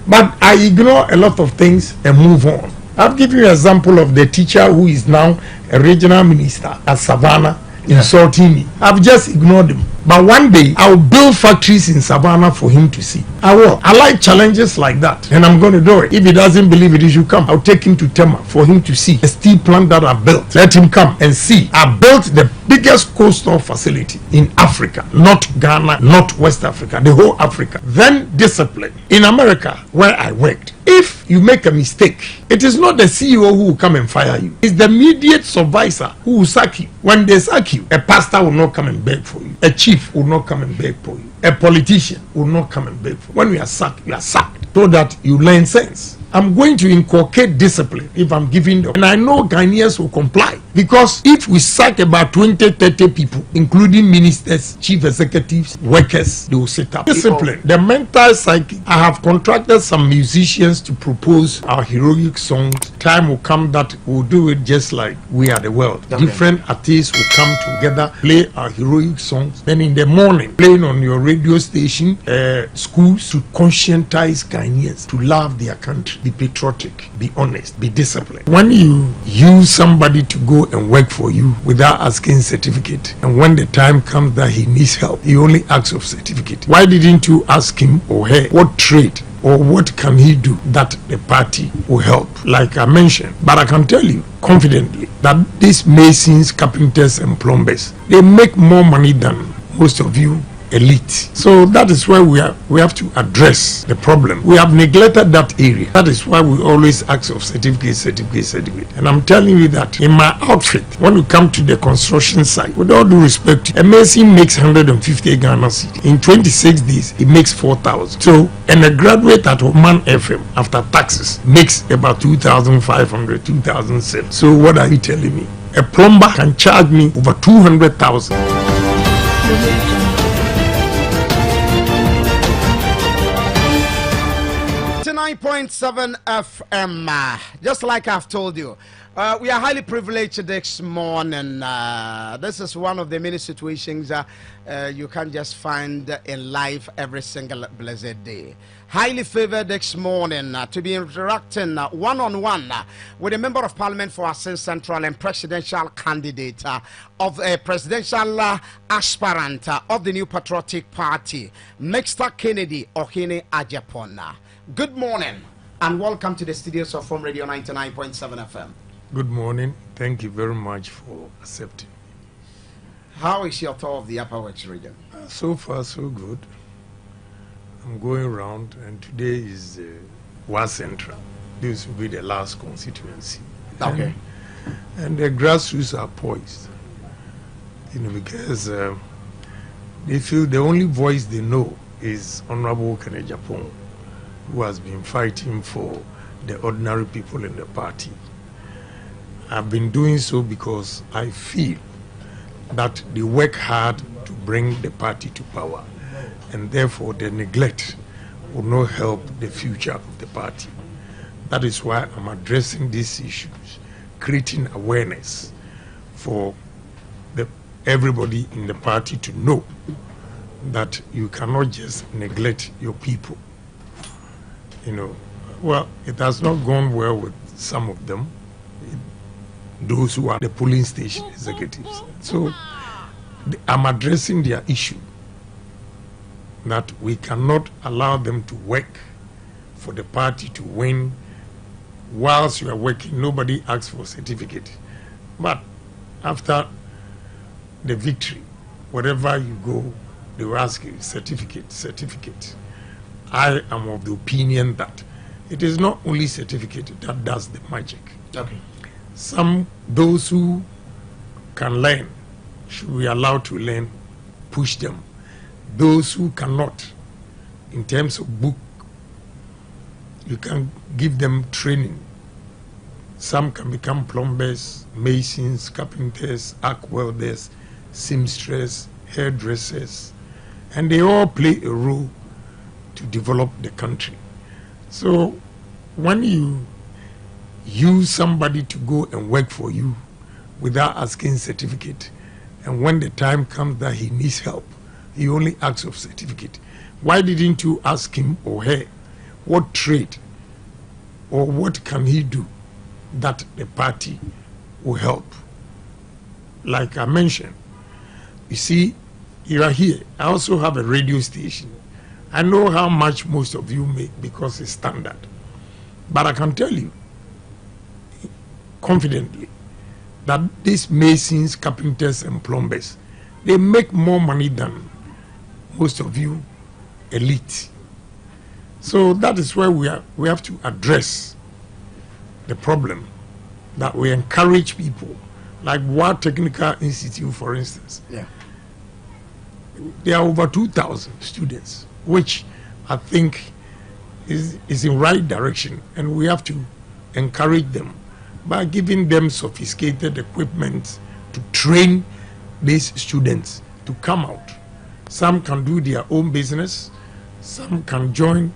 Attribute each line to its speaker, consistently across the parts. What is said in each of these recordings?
Speaker 1: But I ignore a lot of things and move on. I'll give you an example of the teacher who is now a regional minister at Savannah insulting me. I've just ignored him. But one day, I'll build factories in Savannah for him to see. I will. I like challenges like that, and I'm going to do it. If he doesn't believe it, he should come. I'll take him to Tema for him to see the steel plant that I built. Let him come and see. I built the biggest coastal facility in Africa, not Ghana, not West Africa, the whole Africa. Then discipline. In America, where I worked, if you make a mistake, it is not the CEO who will come and fire you. It's the immediate supervisor who will sack you. When they sack you, a pastor will not come and beg for you. A chief will not come and beg for you. A politician will not come and beg for you. When you are sacked, so that you learn sense. I'm going to inculcate discipline if I'm giving them. And I know Ghanaians will comply. Because if we sack about 20, 30 people, including ministers, chief executives, workers, they will sit up. Discipline. The mental psyche. I have contracted some musicians to propose our heroic songs. Time will come that we'll do it just like We Are the World. Okay. Different artists will come together, play our heroic songs. Then in the morning, playing on your radio station, schools to conscientize Ghanaians to love their country. Be patriotic, be honest, be disciplined. When you use somebody to go and work for you without asking certificate, and when the time comes that he needs help, he only asks of certificate. Why didn't you ask him or her what trade or what can he do that the party will help? Like I mentioned, but I can tell you confidently that these masons, carpenters and plumbers, they make more money than most of you elite. So that is why we have to address the problem. We have neglected that area. That is why we always ask of certificate. And I'm telling you that in my outfit, when you come to the construction site, with all due respect, a mason makes 150 Ghana cedi. In 26 days, it makes 4,000. So, and a graduate at Oman FM after taxes makes about 2,500, 2,007. So what are you telling me? A plumber can charge me over 200,000.
Speaker 2: 9.7 FM. Just like I've told you, we are highly privileged this morning. This is one of the many situations you can just find in life every single blessed day. Highly favored this morning to be interacting one-on-one with a member of parliament for Asin Central and presidential candidate of a presidential aspirant of the New Patriotic Party, Mr. Kennedy Ohene Agyapong. Good morning and welcome to the studios of From Radio 99.7 FM.
Speaker 1: Good morning. Thank you very much for accepting.
Speaker 2: How is your tour of the Upper West region?
Speaker 1: So far, so good. I'm going around, and today is Wa Central. This will be the last constituency.
Speaker 2: Okay.
Speaker 1: And the grassroots are poised, because they feel the only voice they know is Honorable Agyapong, who has been fighting for the ordinary people in the party. I've been doing so because I feel that they work hard to bring the party to power, and therefore the neglect will not help the future of the party. That is why I'm addressing these issues, creating awareness for everybody in the party to know that you cannot just neglect your people. Well, it has not gone well with some of them, those who are the polling station executives. So I'm addressing their issue, that we cannot allow them to work for the party to win. Whilst you are working, nobody asks for a certificate. But after the victory, wherever you go, they will ask you, certificate. I am of the opinion that it is not only certificate that does the magic.
Speaker 2: Okay.
Speaker 1: Those who can learn should be allowed to learn, push them. Those who cannot, in terms of book, you can give them training. Some can become plumbers, masons, carpenters, arc welders, seamstresses, hairdressers, and they all play a role to develop the country. So when you use somebody to go and work for you without asking certificate, and when the time comes that he needs help, he only asks of certificate. Why didn't you ask him or her what trade or what can he do that the party will help. Like I mentioned, you see, you are here. I also have a radio station. I know how much most of you make because it's standard. But I can tell you confidently that these masons, carpenters, and plumbers, they make more money than most of you elite. So that is where we have to address the problem, that we encourage people, like War Technical Institute, for instance.
Speaker 2: Yeah.
Speaker 1: There are over 2,000 students, which I think is in right direction, and we have to encourage them by giving them sophisticated equipment to train these students to come out. Some can do their own business, some can join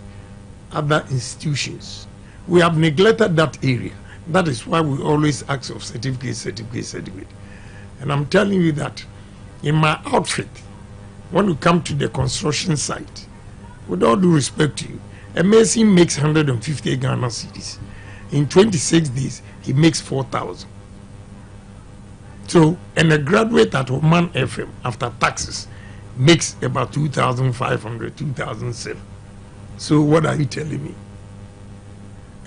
Speaker 1: other institutions. We have neglected that area. That is why we always ask of certificate. And I'm telling you that in my outfit, when we come to the construction site, with all due respect to you, a mason makes 150 Ghana cedis. In 26 days, he makes 4,000. So, and a graduate at Oman FM after taxes makes about 2,500, 2,007. So what are you telling me?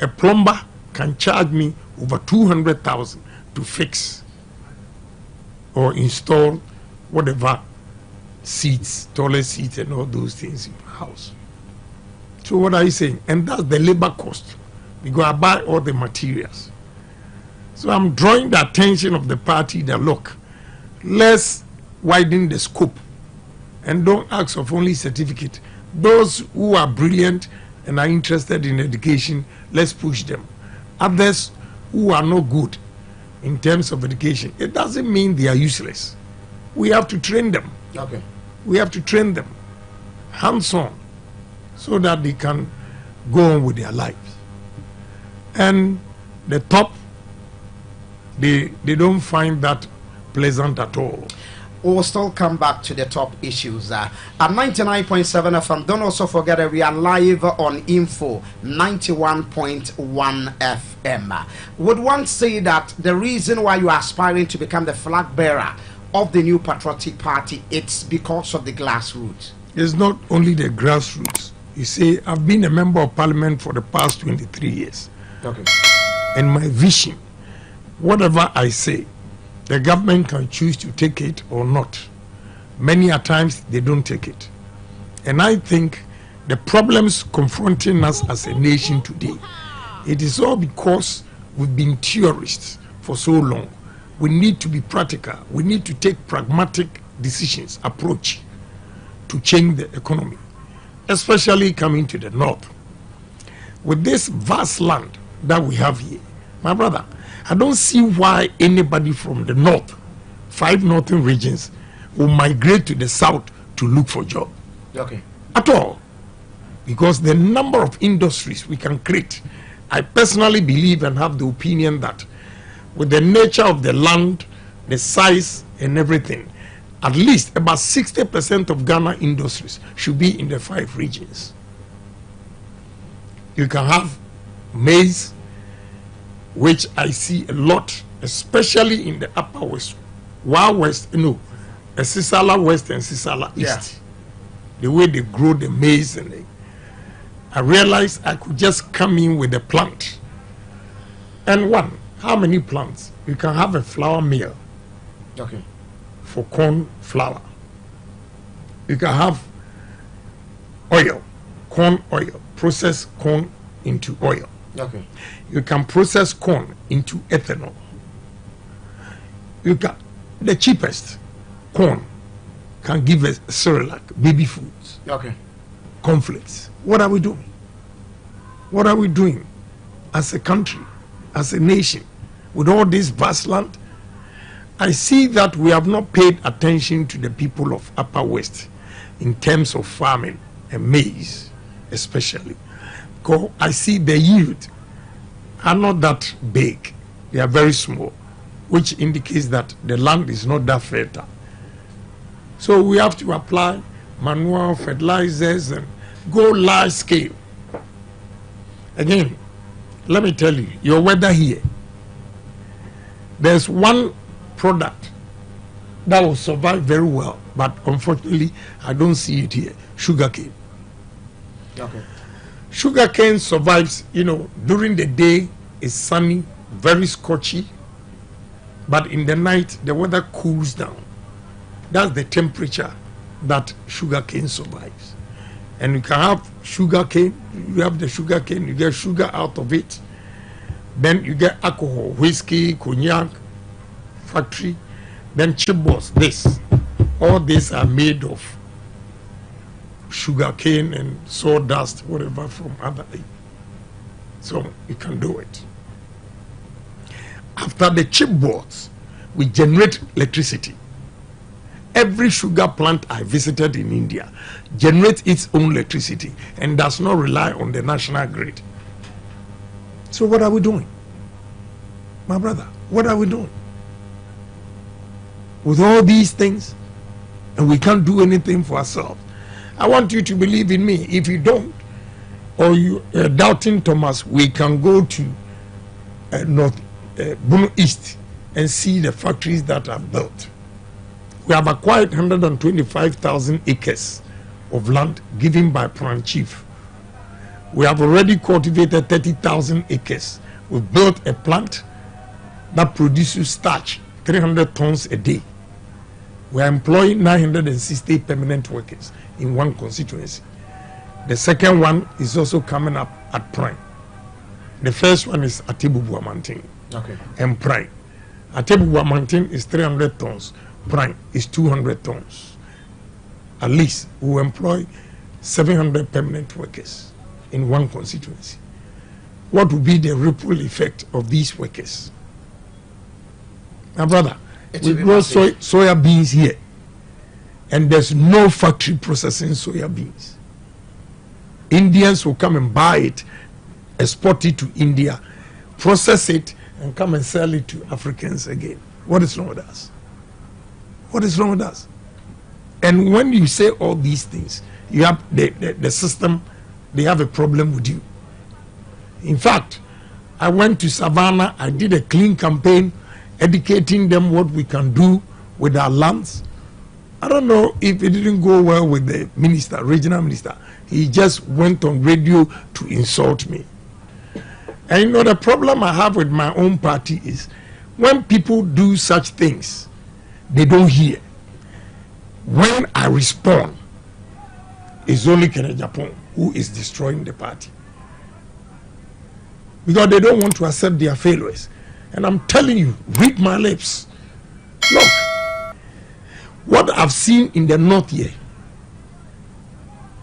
Speaker 1: A plumber can charge me over 200,000 to fix or install whatever seats, toilet seats, and all those things in my house. So what are you saying? And that's the labor cost, because I buy all the materials. So I'm drawing the attention of the party that, look, let's widen the scope and don't ask of only certificate. Those who are brilliant and are interested in education, let's push them. Others who are not good in terms of education, it doesn't mean they are useless. We have to train them.
Speaker 2: Okay.
Speaker 1: We have to train them hands-on so that they can go on with their lives. And the top, they don't find that pleasant at all.
Speaker 2: We'll still come back to the top issues. At 99.7 FM, don't also forget that we are live on Info 91.1 FM. Would one say that the reason why you are aspiring to become the flag bearer of the new patriotic party, it's because of the grassroots?
Speaker 1: It's not only the grassroots. You see, I've been a member of parliament for the past 23 years.
Speaker 2: Okay.
Speaker 1: And my vision, whatever I say, the government can choose to take it or not. Many a times they don't take it. And I think the problems confronting us as a nation today, it is all because we've been theorists for so long. We need to be practical. We need to take pragmatic decisions, approach to change the economy, especially coming to the north. With this vast land that we have here, my brother, I don't see why anybody from the north, 5 northern regions, will migrate to the south to look for job.
Speaker 2: Okay.
Speaker 1: At all. Because the number of industries we can create, I personally believe and have the opinion that with the nature of the land, the size and everything, at least about 60% of Ghana industries should be in the 5 regions. You can have maize, which I see a lot, especially in the upper west, Sisala West and Sisala East.
Speaker 2: Yeah.
Speaker 1: The way they grow the maize, and I realized I could just come in with a plant. And how many plants? You can have a flour mill.
Speaker 2: Okay.
Speaker 1: For corn flour. You can have oil, corn oil, process corn into oil.
Speaker 2: Okay.
Speaker 1: You can process corn into ethanol. You can, the cheapest corn can give us Cerelac, baby foods.
Speaker 2: Okay.
Speaker 1: Conflicts. What are we doing? What are we doing as a country, as a nation, with all this vast land? I see that we have not paid attention to the people of Upper West in terms of farming and maize, especially. Because I see the yield are not that big. They are very small, which indicates that the land is not that fertile. So we have to apply manual fertilizers and go large scale Again, let me tell you, your weather here, there's one product that will survive very well, but unfortunately, I don't see it here. Sugarcane.
Speaker 2: Okay.
Speaker 1: Sugarcane survives, during the day it's sunny, very scorchy, but in the night the weather cools down. That's the temperature that sugarcane survives. And you can have sugarcane, you have the sugarcane, you get sugar out of it, then you get alcohol, whiskey, cognac, factory, then chipboards, this. All these are made of sugarcane and sawdust, whatever, from other. So you can do it. After the chipboards, we generate electricity. Every sugar plant I visited in India generates its own electricity and does not rely on the national grid. So what are we doing? My brother, what are we doing? With all these things, and we can't do anything for ourselves. I want you to believe in me. If you don't, or you doubting Thomas, we can go to Bono East and see the factories that are built. We have acquired 125,000 acres of land given by Plant Chief. We have already cultivated 30,000 acres. We built a plant that produces starch, 300 tons a day. We are employing 960 permanent workers in one constituency. The second one is also coming up at Prime. The first one is Atebubuamantin.
Speaker 2: Okay.
Speaker 1: And Prime. Atebubuamantin is 300 tons. Prime is 200 tons. At least we will employ 700 permanent workers in one constituency. What will be the ripple effect of these workers? My brother, we grow soya beans here, and there's no factory processing soya beans. Indians will come and buy it, export it to India, process it, and come and sell it to Africans again. What is wrong with us? What is wrong with us? And when you say all these things, you have the system, they have a problem with you. In fact, I went to Savannah, I did a clean campaign, educating them what we can do with our lands. I don't know if it didn't go well with the minister, regional minister. He just went on radio to insult me. And the problem I have with my own party is when people do such things, they don't hear. When I respond, it's only Agyapong who is destroying the party. Because they don't want to accept their failures. And I'm telling you, read my lips. Look, what I've seen in the north here,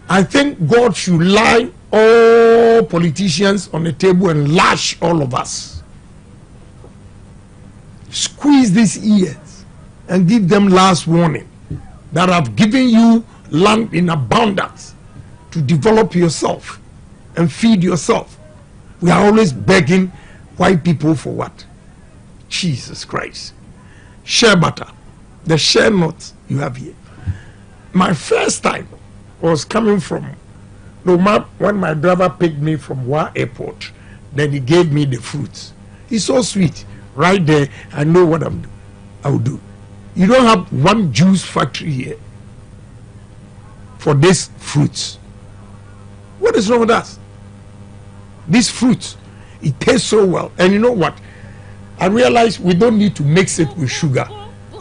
Speaker 1: I think God should lie all politicians on the table and lash all of us. Squeeze these ears and give them last warning that I've given you land in abundance to develop yourself and feed yourself. We are always begging white people for what? Jesus Christ. Share butter. The share nuts you have here. My first time was coming from when my driver picked me from Wa Airport, then he gave me the fruits. It's so sweet. Right there, I know what I will do. You don't have one juice factory here for these fruits. What is wrong with us? These fruits, it tastes so well. And you know what? I realize we don't need to mix it with sugar.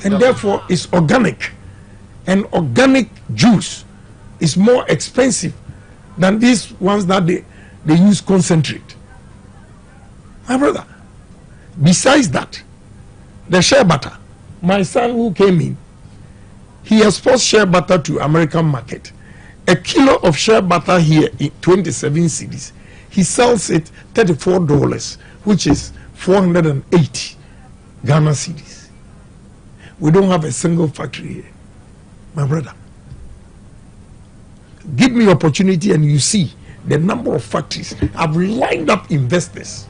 Speaker 1: And therefore, it's organic. And organic juice is more expensive than these ones that they use concentrate. My brother, besides that, the shea butter, my son who came in, he exports shea butter to American market. A kilo of shea butter here in 27 cedis, he sells it $34, which is 480 Ghana cedis. We don't have a single factory here, my brother. Give me opportunity and you see the number of factories. I've lined up investors.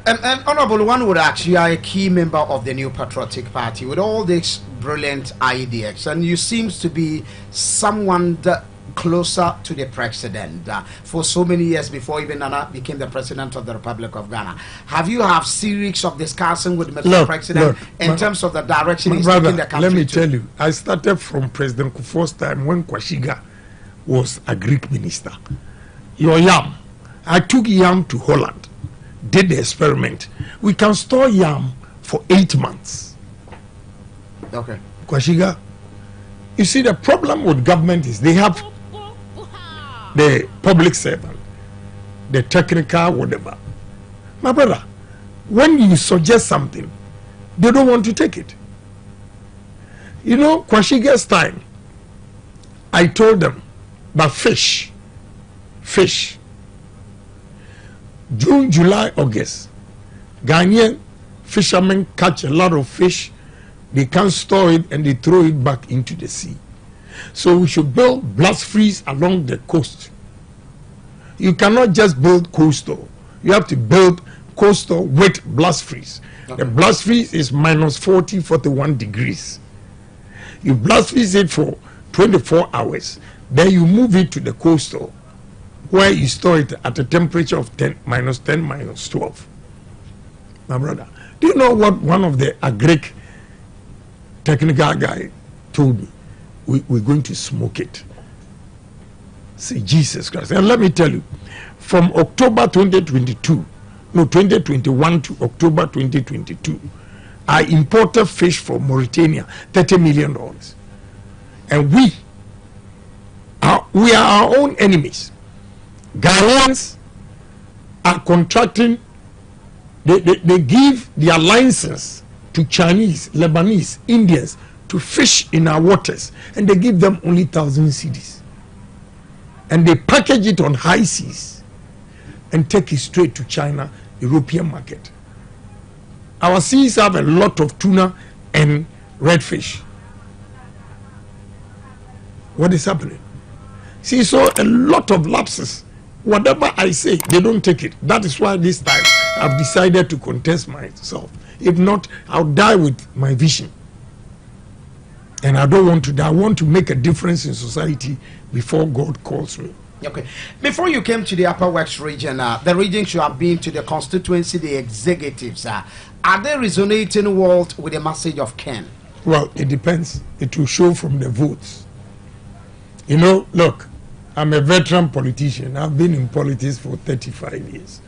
Speaker 2: And Honorable, one would ask, you are a key member of the New Patriotic Party with all these brilliant ideas, and you seem to be someone that closer to the president for so many years before even Nana became the president of the Republic of Ghana. Have you have series of discussion with Mr. President in terms of the direction he's taking the country?
Speaker 1: Let me tell you, I started from President Kufuor's time when Kwashiga was a Greek minister. Your yam, I took yam to Holland, did the experiment. We can store yam for 8 months.
Speaker 2: Okay.
Speaker 1: Kwashiga, you see, the problem with government is they have the public servant, the technical, whatever. My brother, when you suggest something, they don't want to take it. You know, Kwashiga's time, I told them that fish, June, July, August, Ghanaian fishermen catch a lot of fish, they can't store it and they throw it back into the sea. So we should build blast freeze along the coast. You cannot just build coastal. You have to build coastal with blast freeze. Okay. The blast freeze is minus 40, 41 degrees. You blast freeze it for 24 hours. Then you move it to the coastal where you store it at a temperature of 10, minus 10, minus 12. My brother, do you know what one of the agric technical guy told me? We're going to smoke it. See, Jesus Christ. And let me tell you, from October 2021 to October 2022, I imported fish from Mauritania, $30 million. And we are our own enemies. Ghanaians are contracting, they give their licenses to Chinese, Lebanese, Indians to fish in our waters, and they give them only 1,000 cedis. And they package it on high seas and take it straight to China, European market. Our seas have a lot of tuna and redfish. What is happening? See, so a lot of lapses. Whatever I say, they don't take it. That is why this time I've decided to contest myself. If not, I'll die with my vision. And I don't want to die. I want to make a difference in society before God calls me.
Speaker 2: Okay. Before you came to the Upper West region, the regions you have been to, the constituency, the executives, are they resonating well with the message of Ken?
Speaker 1: Well, it depends. It will show from the votes. You know, look, I'm a veteran politician. I've been in politics for 35 years.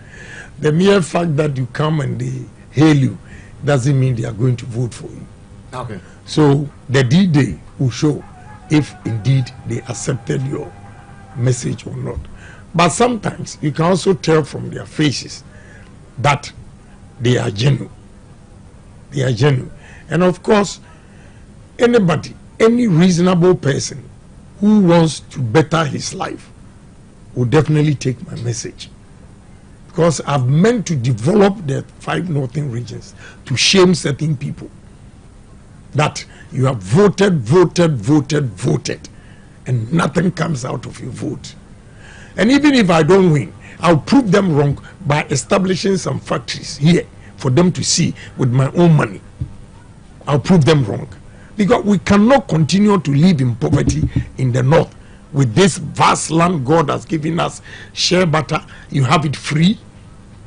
Speaker 1: The mere fact that you come and they hail you doesn't mean they are going to vote for you.
Speaker 2: Okay.
Speaker 1: So the D-Day will show if indeed they accepted your message or not. But sometimes you can also tell from their faces that they are genuine. They are genuine. And of course, anybody, any reasonable person who wants to better his life will definitely take my message. Because I've meant to develop the 5 northern regions to shame certain people that you have voted, and nothing comes out of your vote. And even if I don't win, I'll prove them wrong by establishing some factories here for them to see with my own money. I'll prove them wrong. Because we cannot continue to live in poverty in the north with this vast land God has given us. Share butter, you have it free,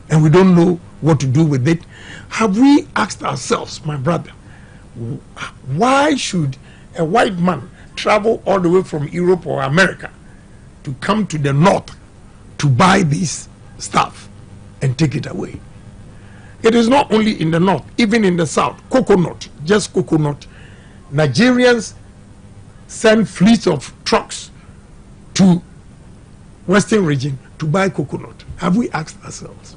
Speaker 1: and we don't know what to do with it. Have we asked ourselves, my brother, why should a white man travel all the way from Europe or America to come to the north to buy this stuff and take it away? It is not only in the north, even in the south. Coconut, just coconut. Nigerians send fleets of trucks to western region to buy coconut. Have we asked ourselves,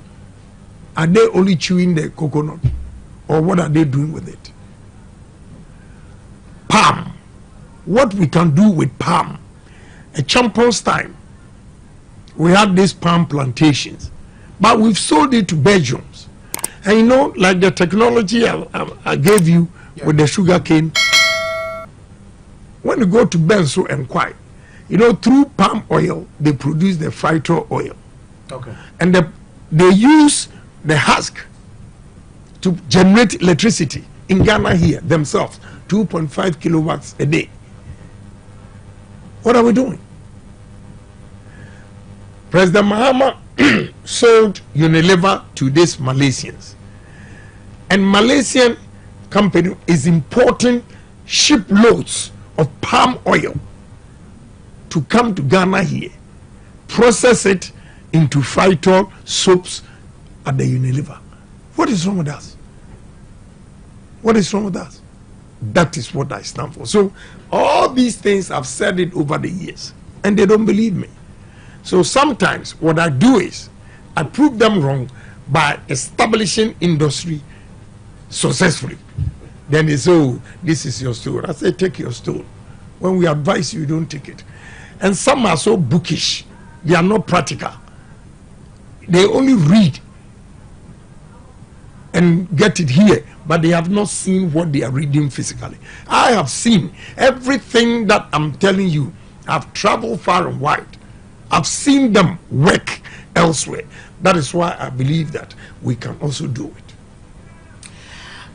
Speaker 1: are they only chewing the coconut, or what are they doing with it? Palm, what we can do with palm. At Champon's time, we had these palm plantations, but we've sold it to Belgians. And you know, like the technology I gave you with the sugar cane, when you go to Benso and Kwai, you know, through palm oil, they produce the phyto oil.
Speaker 2: Okay.
Speaker 1: And they use the husk to generate electricity in Ghana here themselves, 2.5 kilowatts a day. What are we doing? President Mahama sold Unilever to these Malaysians. And Malaysian company is importing shiploads of palm oil to come to Ghana here, process it into phytol soaps at the Unilever. What is wrong with us? What is wrong with us? That is what I stand for. So all these things, I've said it over the years, and they don't believe me. So sometimes what I do is I prove them wrong by establishing industry successfully. Then they say, oh, this is your stone. I say, take your stone. When we advise you, you don't take it. And some are so bookish. They are not practical. They only read and get it here, but they have not seen what they are reading physically. I have seen everything that I'm telling you. I've traveled far and wide. I've seen them work elsewhere. That is why I believe that we can also do it.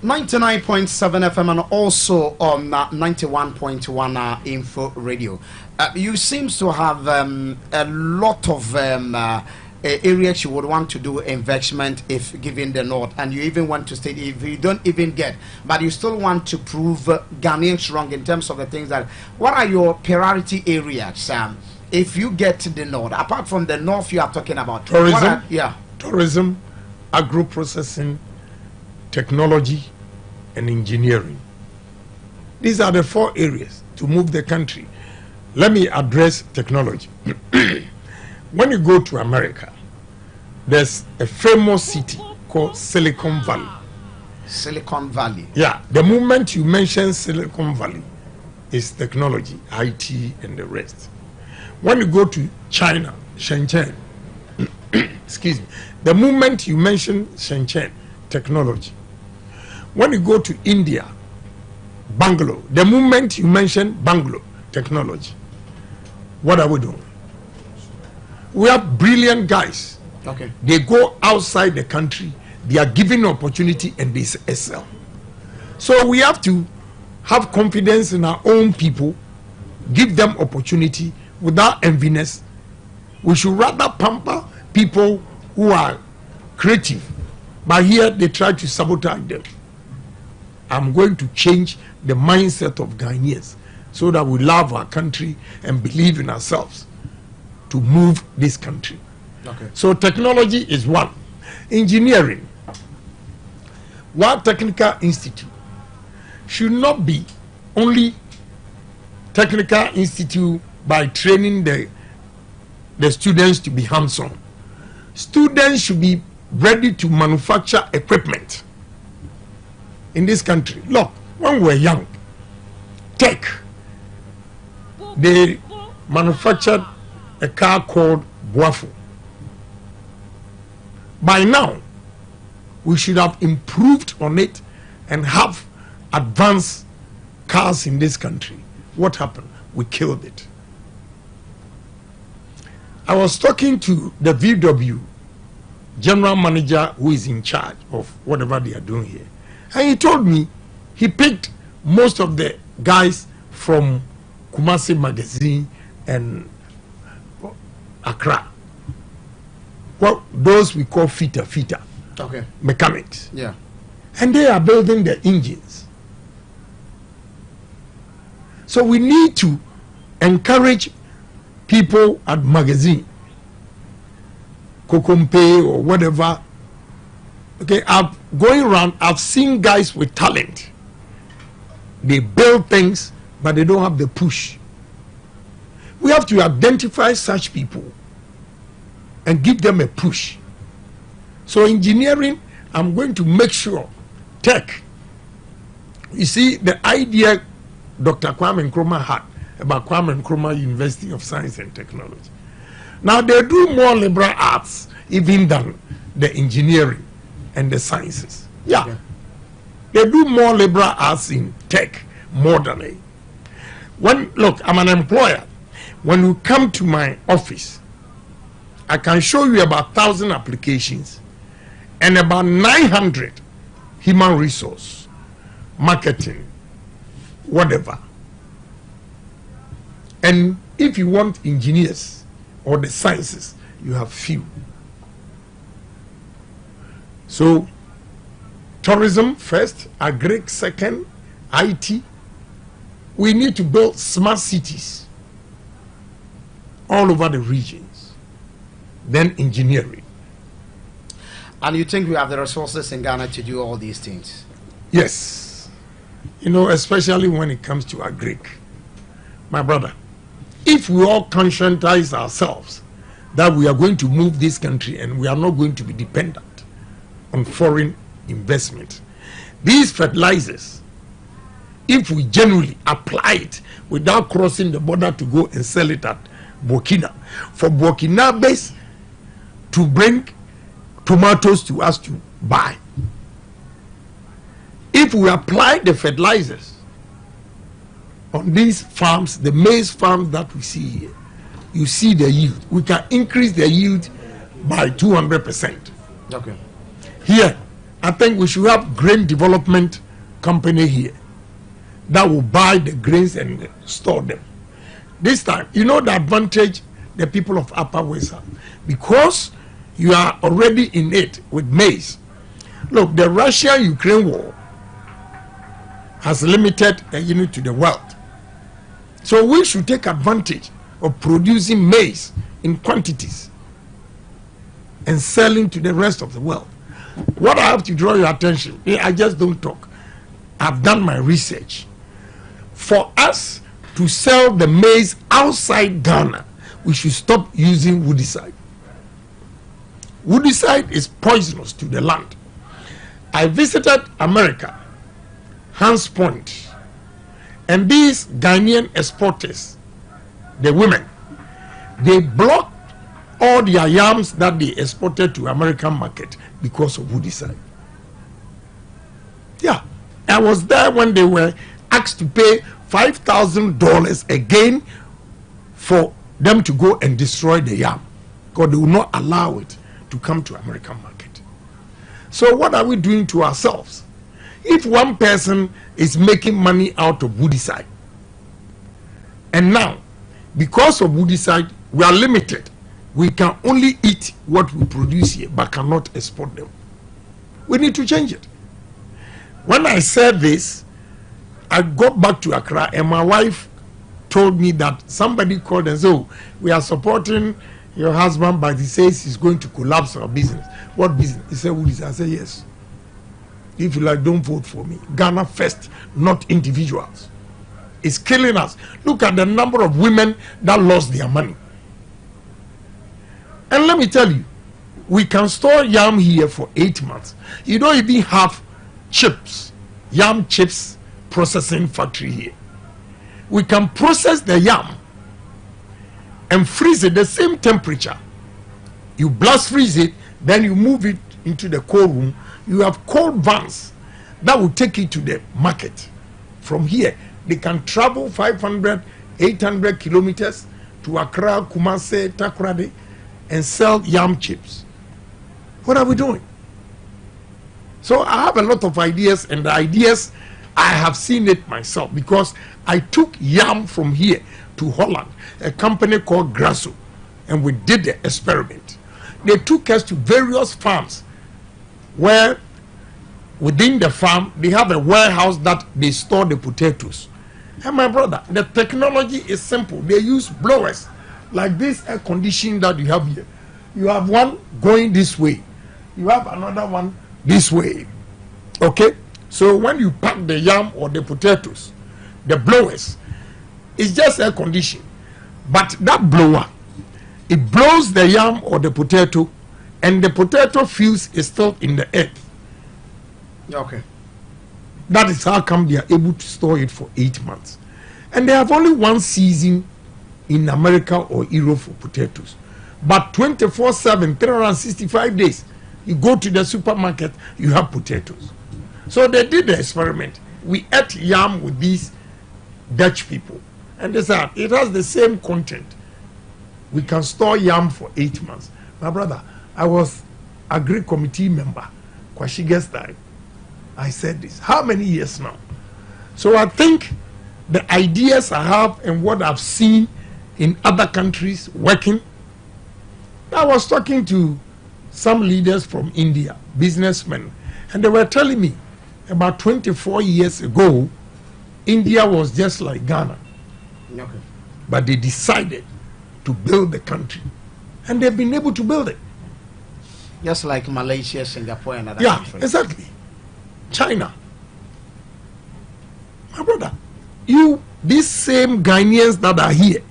Speaker 2: 99.7 FM and also on 91.1 Info Radio. You seem to have a lot of areas you would want to do investment if given the North, and you even want to state if you don't even get, but you still want to prove Ghanaians wrong in terms of the things that. What are your priority areas if you get to the North? Apart from the North, you are talking about
Speaker 1: tourism.
Speaker 2: Yeah,
Speaker 1: tourism, agro processing, technology, and engineering. These are the 4 areas to move the country. Let me address technology. When you go to America, there's a famous city called Silicon Valley.
Speaker 2: Silicon Valley.
Speaker 1: Yeah, the moment you mention Silicon Valley, is technology, IT, and the rest. When you go to China, Shenzhen, excuse me, the moment you mention Shenzhen, technology. When you go to India, Bangalore, the moment you mention Bangalore, technology. What are we doing? We have brilliant guys.
Speaker 2: Okay.
Speaker 1: They go outside the country, they are given opportunity and they excel. So we have to have confidence in our own people, give them opportunity without enviness. We should rather pamper people who are creative, but here they try to sabotage them. I'm going to change the mindset of Ghanaians so that we love our country and believe in ourselves to move this country.
Speaker 2: Okay.
Speaker 1: So technology is one. Engineering. One technical institute should not be only technical institute by training the students to be hands-on. Students should be ready to manufacture equipment in this country. Look, when we were young, tech, they manufactured a car called Boafo. By now, we should have improved on it and have advanced cars in this country. What happened? We killed it. I was talking to the VW general manager who is in charge of whatever they are doing here. And he told me he picked most of the guys from Kumasi Magazine and Accra. Well, those we call fitter,
Speaker 2: okay,
Speaker 1: mechanics.
Speaker 2: Yeah.
Speaker 1: And they are building the engines. So we need to encourage people at magazine, Kokompe or whatever. Okay, I'm going around, I've seen guys with talent. They build things, but they don't have the push. We have to identify such people and give them a push. So engineering, I'm going to make sure. Tech, you see the idea Dr. Kwame Nkrumah had about Kwame Nkrumah University of Science and Technology. Now they do more liberal arts even than the engineering and the sciences. Yeah. They do more liberal arts in tech more than it. Look, I'm an employer. When you come to my office, I can show you about 1,000 applications and about 900 human resource, marketing, whatever. And if you want engineers or the sciences, you have few. So tourism first, agri second, IT. We need to build smart cities all over the regions. Then engineering.
Speaker 2: And you think we have the resources in Ghana to do all these things?
Speaker 1: Yes. You know, especially when it comes to agri. My brother, if we all conscientize ourselves that we are going to move this country and we are not going to be dependent on foreign investment, these fertilizers, if we genuinely apply it without crossing the border to go and sell it at Burkina, for Burkinabes to bring tomatoes to us to buy, if we apply the fertilizers on these farms, the maize farms that we see here, you see the yield. We can increase the yield by 200%.
Speaker 2: Okay.
Speaker 1: Here, I think we should have grain development company here that will buy the grains and store them. This time, you know the advantage the people of Upper West have, because you are already in it with maize. Look, the Russia-Ukraine war has limited the unit to the world. So we should take advantage of producing maize in quantities and selling to the rest of the world. What I have to draw your attention, I just don't talk. I've done my research. For us to sell the maize outside Ghana, we should stop using woodicide. Woodicide is poisonous to the land. I visited America, Hans Point, and these Ghanaian exporters, the women, they blocked all their yams that they exported to American market because of woodicide. Yeah, I was there when they were asked to pay $5,000 again for them to go and destroy the yam, because they will not allow it to come to American market. So what are we doing to ourselves? If one person is making money out of woodicide, and now because of woodicide we are limited, we can only eat what we produce here but cannot export them. We need to change it. When I said this, I got back to Accra and my wife told me that somebody called and said, "Oh, we are supporting your husband, but he says he's going to collapse our business." What business? He said, "Woodicide." I said, "Yes. If you like, don't vote for me. Ghana first, not individuals. It's killing us. Look at the number of women that lost their money." And let me tell you, we can store yam here for 8 months. You don't even have chips, yam chips processing factory here. We can process the yam and freeze it the same temperature. You blast freeze it, then you move it into the cold room. You have cold vans that will take it to the market. From here, they can travel 500, 800 kilometers to Accra, Kumasi, Takoradi, and sell yam chips. What are we doing? So I have a lot of ideas, and the ideas, I have seen it myself, because I took yam from here to Holland, a company called Grasso, and we did the experiment. They took us to various farms where within the farm they have a warehouse that they store the potatoes. And my brother, the technology is simple. They use blowers like this air conditioning that you have here. You have one going this way, you have another one this way. Okay, so when you pack the yam or the potatoes, the blowers, it's just air conditioning, but that blower, it blows the yam or the potato, and the potato feels is still in the earth.
Speaker 2: Okay.
Speaker 1: That is how come they are able to store it for 8 months. And they have only one season in America or Europe for potatoes. But 24/7, 365 days, you go to the supermarket, you have potatoes. So they did the experiment. We ate yam with these Dutch people. And they said, it has the same content. We can store yam for 8 months. My brother, I was a Greek committee member, Kwashige's time. I said this. How many years now? So I think the ideas I have and what I've seen in other countries working, I was talking to some leaders from India, businessmen, and they were telling me about 24 years ago, India was just like Ghana.
Speaker 2: Okay.
Speaker 1: But they decided to build the country, and they've been able to build it.
Speaker 2: Just like Malaysia, Singapore, and other
Speaker 1: Yeah,
Speaker 2: countries.
Speaker 1: exactly. China. My brother, these same Ghanaians that are here,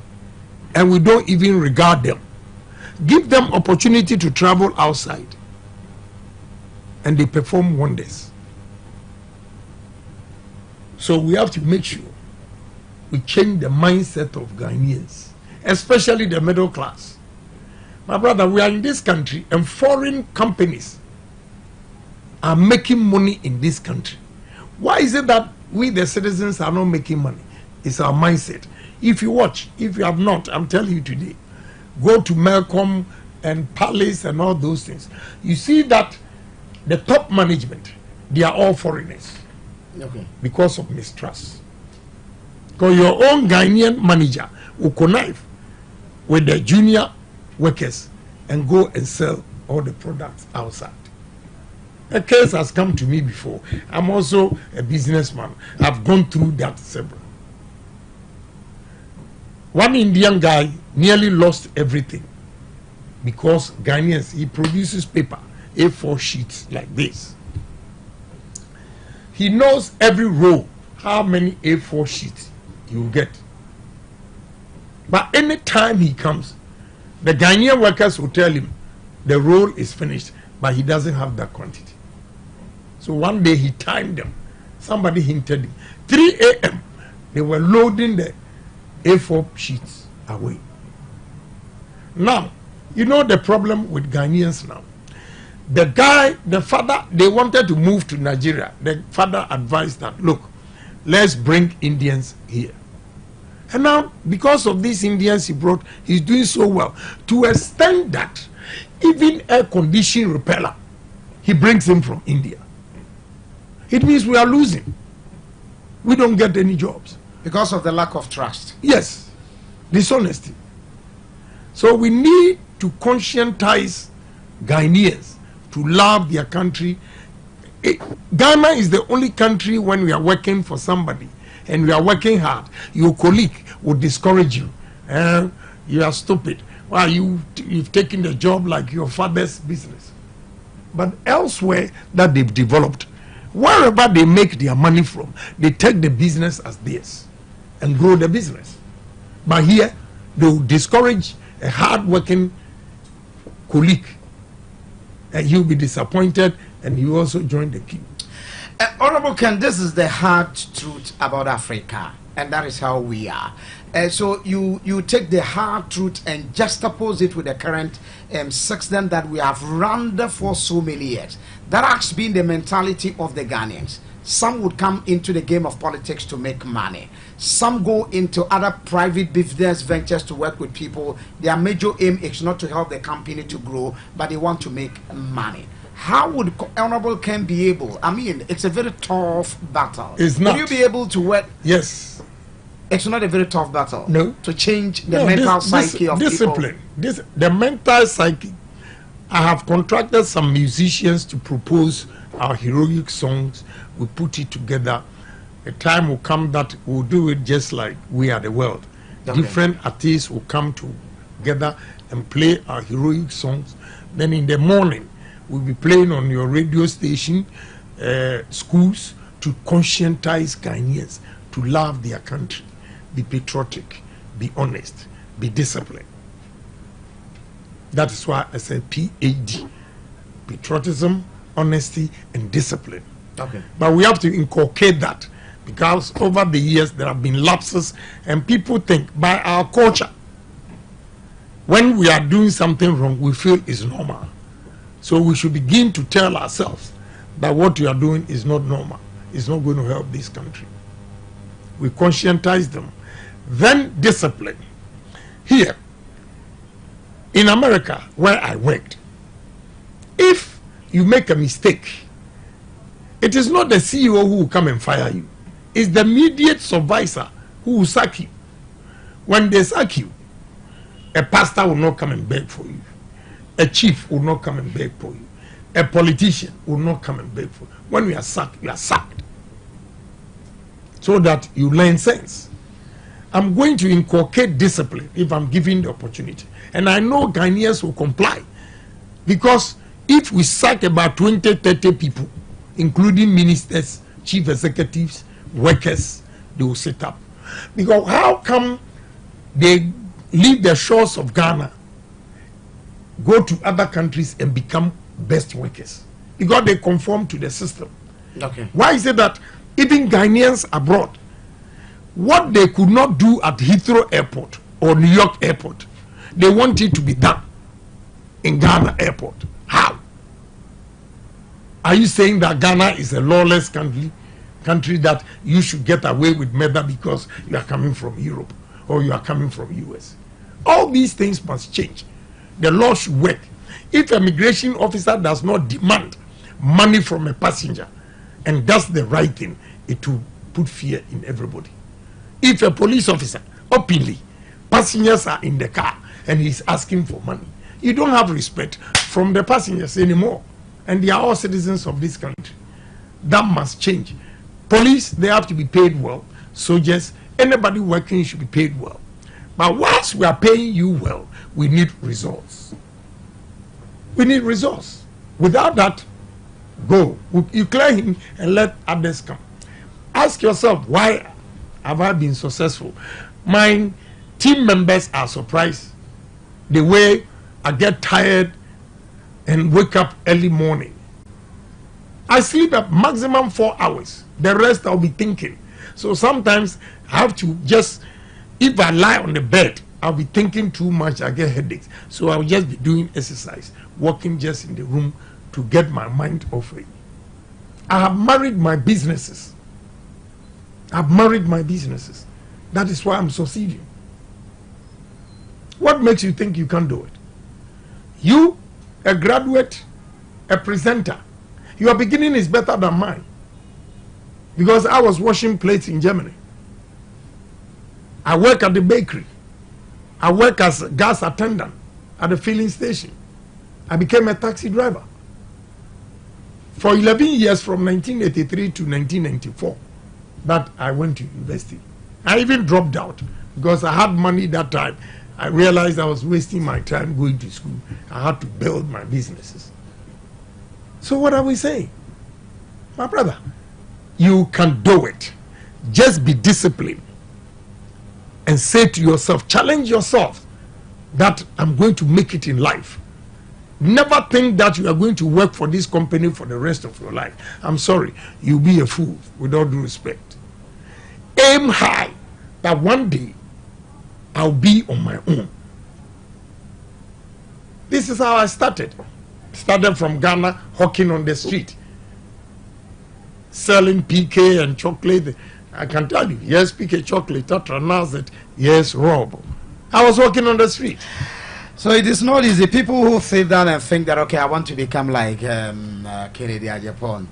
Speaker 1: and we don't even regard them, give them opportunity to travel outside, and they perform wonders. So we have to make sure we change the mindset of Ghanaians, especially the middle class. My brother, we are in this country, and foreign companies are making money in this country. Why is it that we, the citizens, are not making money? It's our mindset. If you watch, if you have not, I'm telling you today, go to Melcom and Palace and all those things. You see that the top management, they are all foreigners.
Speaker 2: Okay.
Speaker 1: Because of mistrust. Because your own Ghanaian manager will connive with the junior workers and go and sell all the products outside. A case has come to me before. I'm also a businessman. I've gone through that several. One Indian guy nearly lost everything because Ghanaians, he produces paper, A4 sheets like this. He knows every row, how many A4 sheets you will get. But any time he comes, the Ghanaian workers will tell him the roll is finished, but he doesn't have that quantity. So one day he timed them. Somebody hinted him. 3 a.m. they were loading the A4 sheets away. Now, you know the problem with Ghanaians now. The father, they wanted to move to Nigeria. The father advised that, look, let's bring Indians here. And now, because of these Indians he brought, he's doing so well. To extend that, even air conditioning repeller, he brings him from India. It means we are losing. We don't get any jobs.
Speaker 2: Because of the lack of trust.
Speaker 1: Yes, dishonesty. So we need to conscientize Ghanaians to love their country. Ghana is the only country when we are working for somebody and we are working hard, your colleague will discourage you. You are stupid. Well, you've taken the job like your father's business. But elsewhere that they've developed, wherever they make their money from, they take the business as theirs and grow the business. But here, they will discourage a hard-working colleague, and you'll be disappointed, and you also join the queue.
Speaker 2: Honorable Ken, this is the hard truth about Africa, and that is how we are. So you take the hard truth and juxtapose it with the current system that we have run for so many years. That has been the mentality of the Ghanaians. Some would come into the game of politics to make money. Some go into other private business ventures to work with people. Their major aim is not to help the company to grow, but they want to make money. How would Honorable Ken be able? I mean, it's a very tough battle.
Speaker 1: It's not.
Speaker 2: Will you be able to work?
Speaker 1: Yes.
Speaker 2: It's not a very tough battle.
Speaker 1: No.
Speaker 2: To change the mental psyche of
Speaker 1: discipline.
Speaker 2: people.
Speaker 1: The mental psyche. I have contracted some musicians to propose our heroic songs. We put it together. A time will come that we'll do it just like We Are the World. Okay. Different artists will come together and play our heroic songs. Then in the morning, we'll be playing on your radio station, schools, to conscientize Ghanaians to love their country, be patriotic, be honest, be disciplined. That is why I said PAD, patriotism, honesty, and discipline.
Speaker 2: Okay.
Speaker 1: But we have to inculcate that, because over the years there have been lapses, and people think by our culture, when we are doing something wrong, we feel it's normal. So we should begin to tell ourselves that what you are doing is not normal. It's not going to help this country. We conscientize them. Then discipline. Here, in America, where I worked, if you make a mistake, it is not the CEO who will come and fire you. It's the immediate supervisor who will sack you. When they sack you, a pastor will not come and beg for you. A chief will not come and beg for you. A politician will not come and beg for you. When you are sacked, you are sacked. So that you learn sense. I'm going to inculcate discipline if I'm given the opportunity. And I know Ghanaians will comply. Because if we sack about 20, 30 people, including ministers, chief executives, workers, they will sit up. Because how come they leave the shores of Ghana, go to other countries and become best workers? Because they conform to the system.
Speaker 2: Okay.
Speaker 1: Why is it that even Ghanaians abroad, what they could not do at Heathrow Airport or New York Airport, they want it to be done in Ghana Airport? How? Are you saying that Ghana is a lawless country that you should get away with murder because you are coming from Europe or you are coming from US? All these things must change. The law should work. If a migration officer does not demand money from a passenger and does the right thing, it will put fear in everybody. If a police officer openly, passengers are in the car and he's asking for money, you don't have respect from the passengers anymore. And they are all citizens of this country. That must change. Police, they have to be paid well. Soldiers, anybody working should be paid well. But whilst we are paying you well, we need results. We need results. Without that, go. You clear him and let others come. Ask yourself, why have I been successful? My team members are surprised the way I get tired and wake up early morning. I sleep at maximum 4 hours. The rest I'll be thinking. So sometimes I have to just, if I lie on the bed, I'll be thinking too much, I get headaches. So I'll just be doing exercise, walking just in the room to get my mind off it. I have married my businesses. I've married my businesses. That is why I'm succeeding. What makes you think you can do it? You, a graduate, a presenter, your beginning is better than mine. Because I was washing plates in Germany. I work at the bakery. I work as a gas attendant at the filling station. I became a taxi driver. For 11 years, from 1983 to 1994, that I went to university. I even dropped out because I had money that time. I realized I was wasting my time going to school. I had to build my businesses. So what are we saying? My brother, you can do it. Just be disciplined and say to yourself, challenge yourself that I'm going to make it in life. Never think that you are going to work for this company for the rest of your life. I'm sorry, you'll be a fool, with all due respect. Aim high that one day I'll be on my own. This is how I started. Started from Ghana, hawking on the street, selling PK and chocolate. I can tell you, yes, PK chocolate, Tatra, yes, Rob. I was walking on the street.
Speaker 2: So it is not easy. People who sit down and think that, okay, I want to become like Kennedy Agyapong,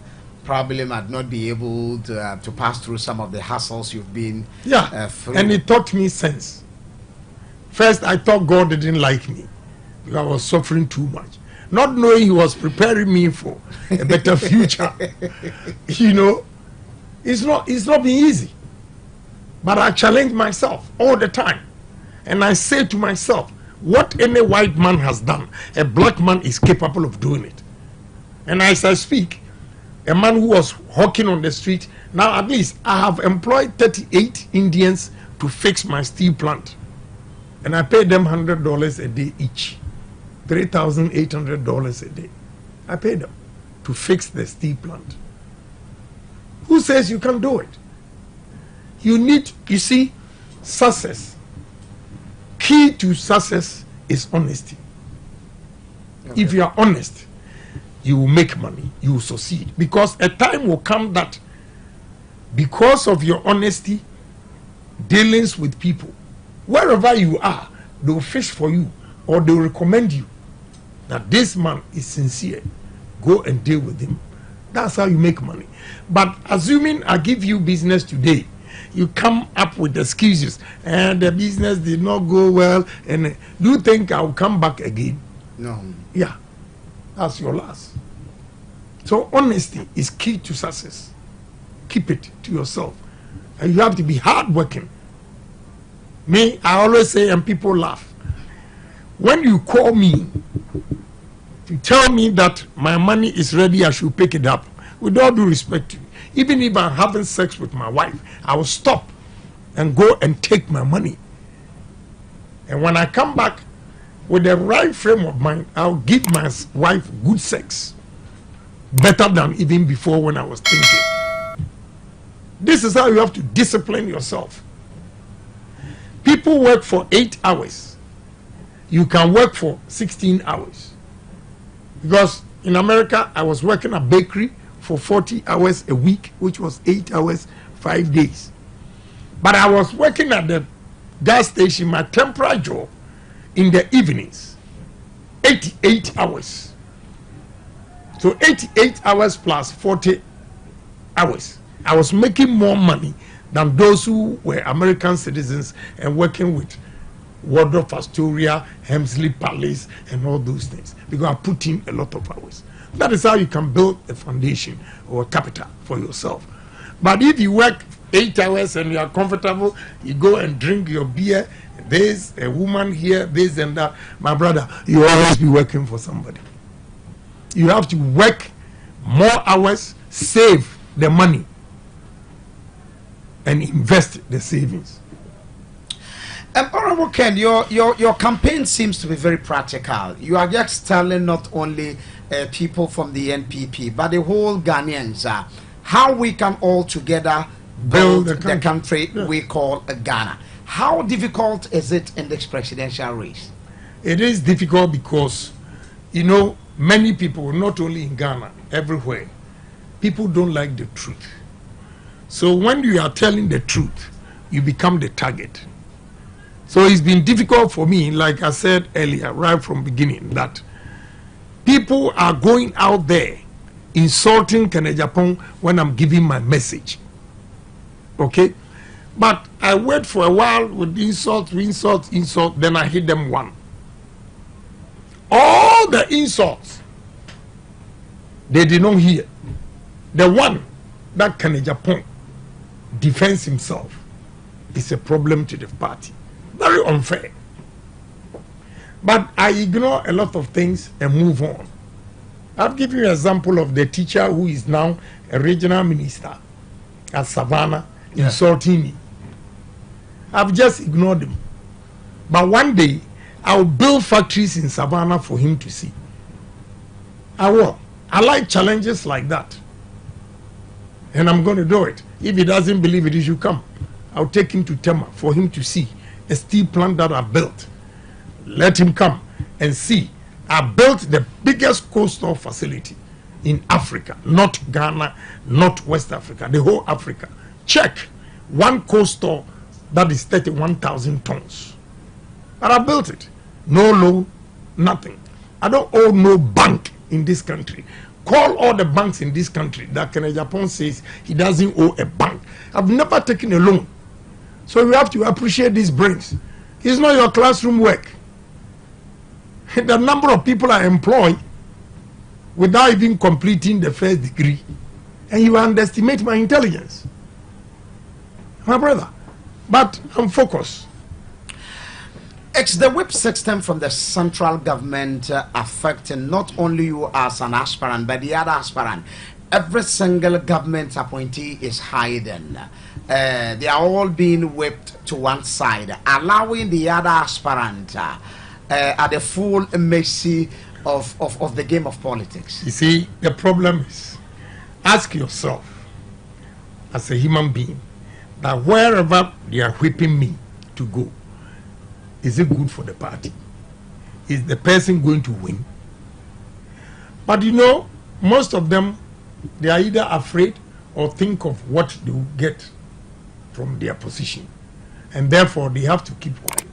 Speaker 2: probably might not be able to pass through some of the hassles you've been through.
Speaker 1: And it taught me sense. First, I thought God didn't like me because I was suffering too much, not knowing He was preparing me for a better future. You know, it's not been easy. But I challenge myself all the time, and I say to myself, what any white man has done, a black man is capable of doing it. And as I speak, a man who was hawking on the street, now at least I have employed 38 Indians to fix my steel plant. And I pay them $100 a day each. $3,800 a day. I pay them to fix the steel plant. Who says you can do it? You need, you see, success. Key to success is honesty. Okay. If you are honest, you will make money, you will succeed. Because a time will come that because of your honesty, dealings with people, wherever you are, they will fish for you or they will recommend you that this man is sincere. Go and deal with him. That's how you make money. But assuming I give you business today, you come up with excuses and the business did not go well, and do you think I'll come back again?
Speaker 2: No.
Speaker 1: Yeah, that's your last. So honesty is key to success. Keep it to yourself. And you have to be hardworking. Me, I always say, and people laugh, when you call me to tell me that my money is ready, I should pick it up. With all due respect to you, even if I'm having sex with my wife, I will stop and go and take my money. And when I come back with the right frame of mind, I'll give my wife good sex. Better than even before when I was thinking. This is how you have to discipline yourself. People work for 8 hours. You can work for 16 hours. Because in America, I was working at bakery for 40 hours a week, which was 8 hours, 5 days. But I was working at the gas station, my temporary job, in the evenings, 88 hours. So 88 hours plus 40 hours. I was making more money than those who were American citizens and working with Waldorf Astoria, Hemsley Palace, and all those things. Because I put in a lot of hours. That is how you can build a foundation or a capital for yourself. But if you work 8 hours and you are comfortable, you go and drink your beer, there's a woman here, this and that, my brother, you always be working for somebody. You have to work more hours, save the money, and invest the savings.
Speaker 2: Honorable Ken, your campaign seems to be very practical. You are just telling not only people from the NPP, but the whole Ghanaians how we can all together build the country we call Ghana. How difficult is it in this presidential race?
Speaker 1: It is difficult because, you know, many people, not only in Ghana, everywhere, people don't like the truth. So when you are telling the truth, you become the target. So it's been difficult for me, like I said earlier, right from beginning, that people are going out there insulting Agyapong when I'm giving my message. Okay? But I wait for a while with insult, then I hit them one. All the insults, they did not hear. The one that Agyapong defends himself is a problem to the party. Very unfair. But I ignore a lot of things and move on. I've given you an example of the teacher who is now a regional minister at Savannah insulting me. I've just ignored him. But one day, I'll build factories in Savannah for him to see. I will. I like challenges like that. And I'm going to do it. If he doesn't believe it, he should come. I'll take him to Tema for him to see a steel plant that I built. Let him come and see. I built the biggest coastal facility in Africa, not Ghana, not West Africa, the whole Africa. Check one coastal that is 31,000 tons. But I built it. No loan, nothing. I don't owe no bank in this country. Call all the banks in this country that Agyapong says he doesn't owe a bank. I've never taken a loan. So you have to appreciate these brains. It's not your classroom work. The number of people I employ without even completing the first degree, and you underestimate my intelligence, my brother. But I'm focused.
Speaker 2: It's the whip system from the central government affecting not only you as an aspirant, but the other aspirant. Every single government appointee is hiding. They are all being whipped to one side, allowing the other aspirant at the full mercy of the game of politics.
Speaker 1: You see, the problem is, ask yourself, as a human being, that wherever they are whipping me to go, is it good for the party? Is the person going to win? But you know, most of them, they are either afraid or think of what they will get from their position. And therefore, they have to keep quiet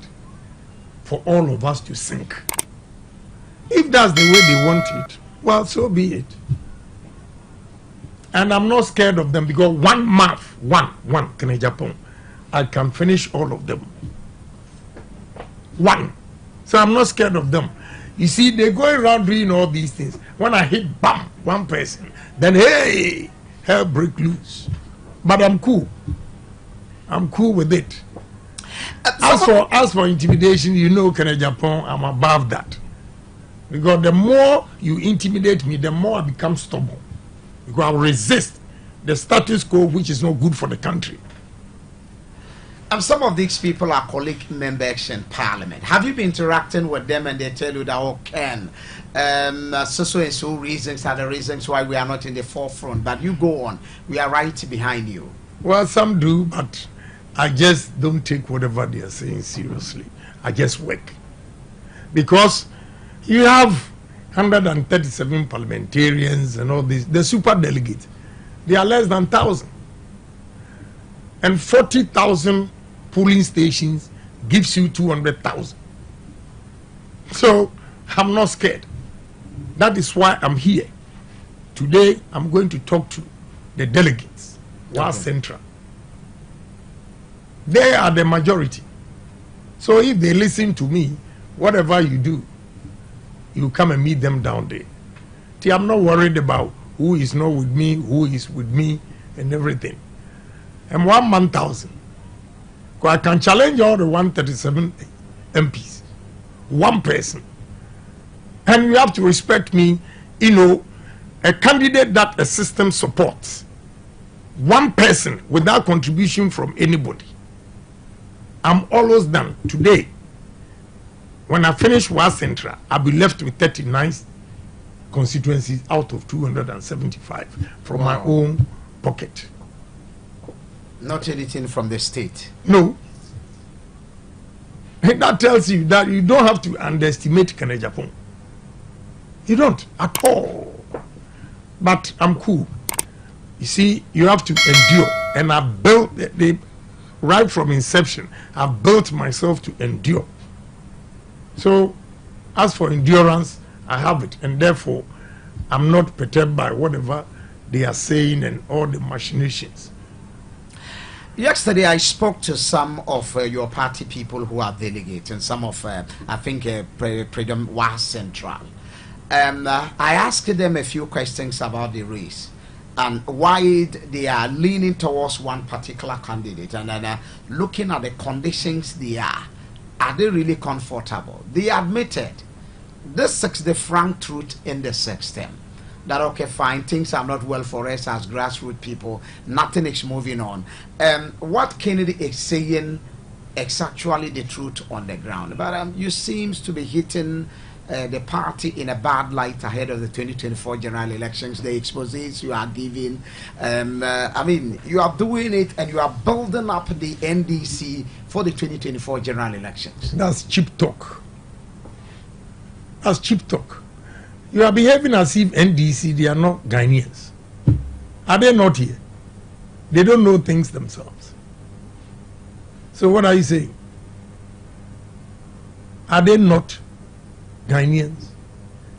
Speaker 1: for all of us to sink. If that's the way they want it, well, so be it. And I'm not scared of them because one mouth, one, Agyapong, I can finish all of them. One. So I'm not scared of them. You see, they go around doing all these things. When I hit bam, one person, then hey, hell break loose. But I'm cool. I'm cool with it. As for intimidation, you know, Agyapong, I'm above that. Because the more you intimidate me, the more I become stubborn. Because I will resist the status quo, which is not good for the country.
Speaker 2: And some of these people are colleague members in parliament. Have you been interacting with them and they tell you that, oh, Ken, so and so reasons are the reasons why we are not in the forefront, but you go on, we are right behind you?
Speaker 1: Well, some do, but I just don't take whatever they are saying seriously. I just work. Because you have 137 parliamentarians and all this, the super delegates, they are less than 1,000. And 40,000 polling stations gives you 200,000. So I'm not scared. That is why I'm here. Today I'm going to talk to the delegates, West Central. They are the majority. So if they listen to me, whatever you do, you come and meet them down there. See, I'm not worried about who is not with me, who is with me, and everything. I'm 1,000. I can challenge all the 137 MPs. One person. And you have to respect me, you know, a candidate that a system supports. One person without contribution from anybody. I'm almost done. Today, when I finish West Central, I'll be left with 39 constituencies out of 275 from my own pocket.
Speaker 2: Not anything from the state?
Speaker 1: No. And that tells you that you don't have to underestimate Agyapong. You don't at all. But I'm cool. You see, you have to endure. And I've built, right from inception, I've built myself to endure. So, as for endurance, I have it. And therefore, I'm not perturbed by whatever they are saying and all the machinations.
Speaker 2: Yesterday, I spoke to some of your party people who are delegates and some of, I think, President West Central. And I asked them a few questions about the race and why they are leaning towards one particular candidate. And then looking at the conditions they are they really comfortable? They admitted this is the frank truth in the system. That okay, fine, things are not well for us as grassroots people, nothing is moving on. What Kennedy is saying is actually the truth on the ground. But you seems to be hitting the party in a bad light ahead of the 2024 general elections. The exposés you are giving, I mean, you are doing it and you are building up the NDC for the 2024 general elections.
Speaker 1: That's cheap talk. That's cheap talk. You are behaving as if NDC, they are not Ghanaians. Are they not here? They don't know things themselves. So what are you saying? Are they not Ghanaians?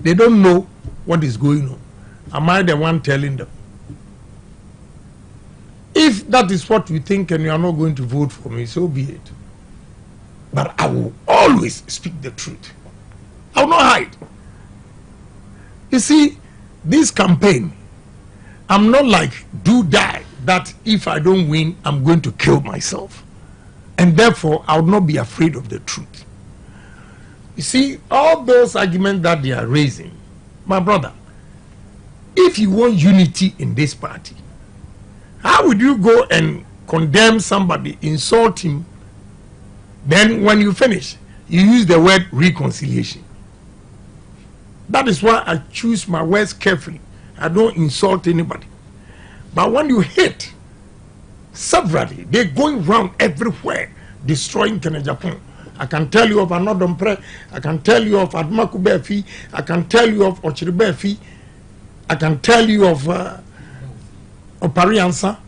Speaker 1: They don't know what is going on. Am I the one telling them? If that is what you think and you are not going to vote for me, so be it. But I will always speak the truth. I will not hide. You see, this campaign, I'm not like do die that if I don't win, I'm going to kill myself. And therefore, I will not be afraid of the truth. You see, all those arguments that they are raising, my brother, if you want unity in this party, how would you go and condemn somebody, insult him, then when you finish, you use the word reconciliation? That is why I choose my words carefully. I don't insult anybody. But when you hate severally, they're going around everywhere, destroying Agyapong. I can tell you of Anodompre, I can tell you of Admakubefi, I can tell you of Ochiribefi, I can tell you of Opariansa.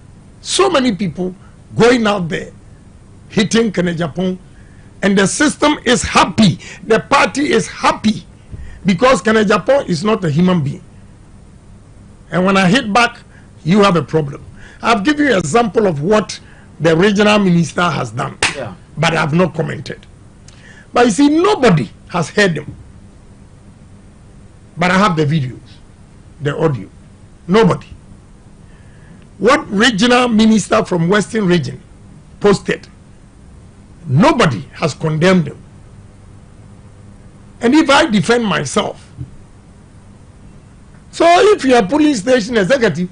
Speaker 1: So many people going out there, hitting Agyapong, and the system is happy, the party is happy. Because Agyapong is not a human being. And when I hit back, you have a problem. I've given you an example of what the regional minister has done. Yeah. But I have not commented. But you see, nobody has heard him. But I have the videos, the audio. Nobody. What regional minister from Western region posted, nobody has condemned them. And if I defend myself, so if you are police station executive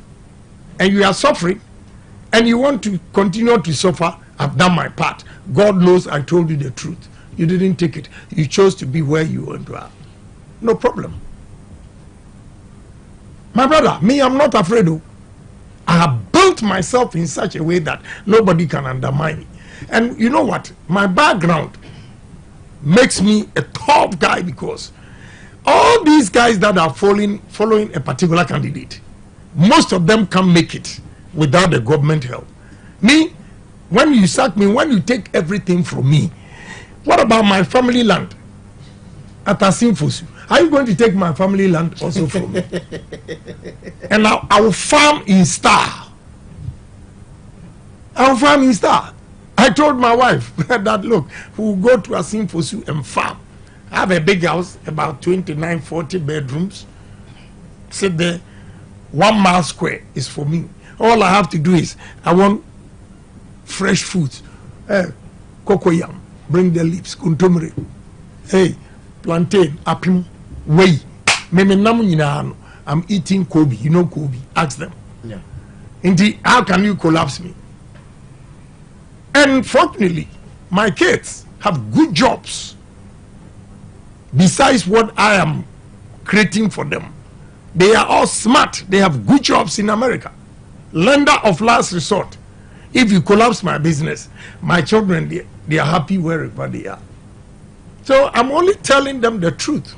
Speaker 1: and you are suffering and you want to continue to suffer, I've done my part. God knows I told you the truth. You didn't take it. You chose to be where you want to are. No problem. My brother, me, I'm not afraid of. I have built myself in such a way that nobody can undermine me. And you know what? My background makes me a top guy, because all these guys that are following a particular candidate, most of them can't make it without the government help. Me, when you sack me, when you take everything from me, what about my family land at Asimfosu? Are you going to take my family land also from me? And I will farm in style. I will farm in style. I told my wife that, look, we'll go to Asimfosu and farm. I have a big house, about 29, 40 bedrooms. Sit there, 1 mile square is for me. All I have to do is, I want fresh foods. Cocoyam, bring the leaves, kuntumre. Hey, plantain, apim, whey. I'm eating Kobe. You know Kobe? Ask them.
Speaker 2: Yeah.
Speaker 1: Indeed, how can you collapse me? And fortunately, my kids have good jobs besides what I am creating for them. They are all smart. They have good jobs in America. Lender of last resort. If you collapse my business, my children, they are happy wherever they are. So I'm only telling them the truth.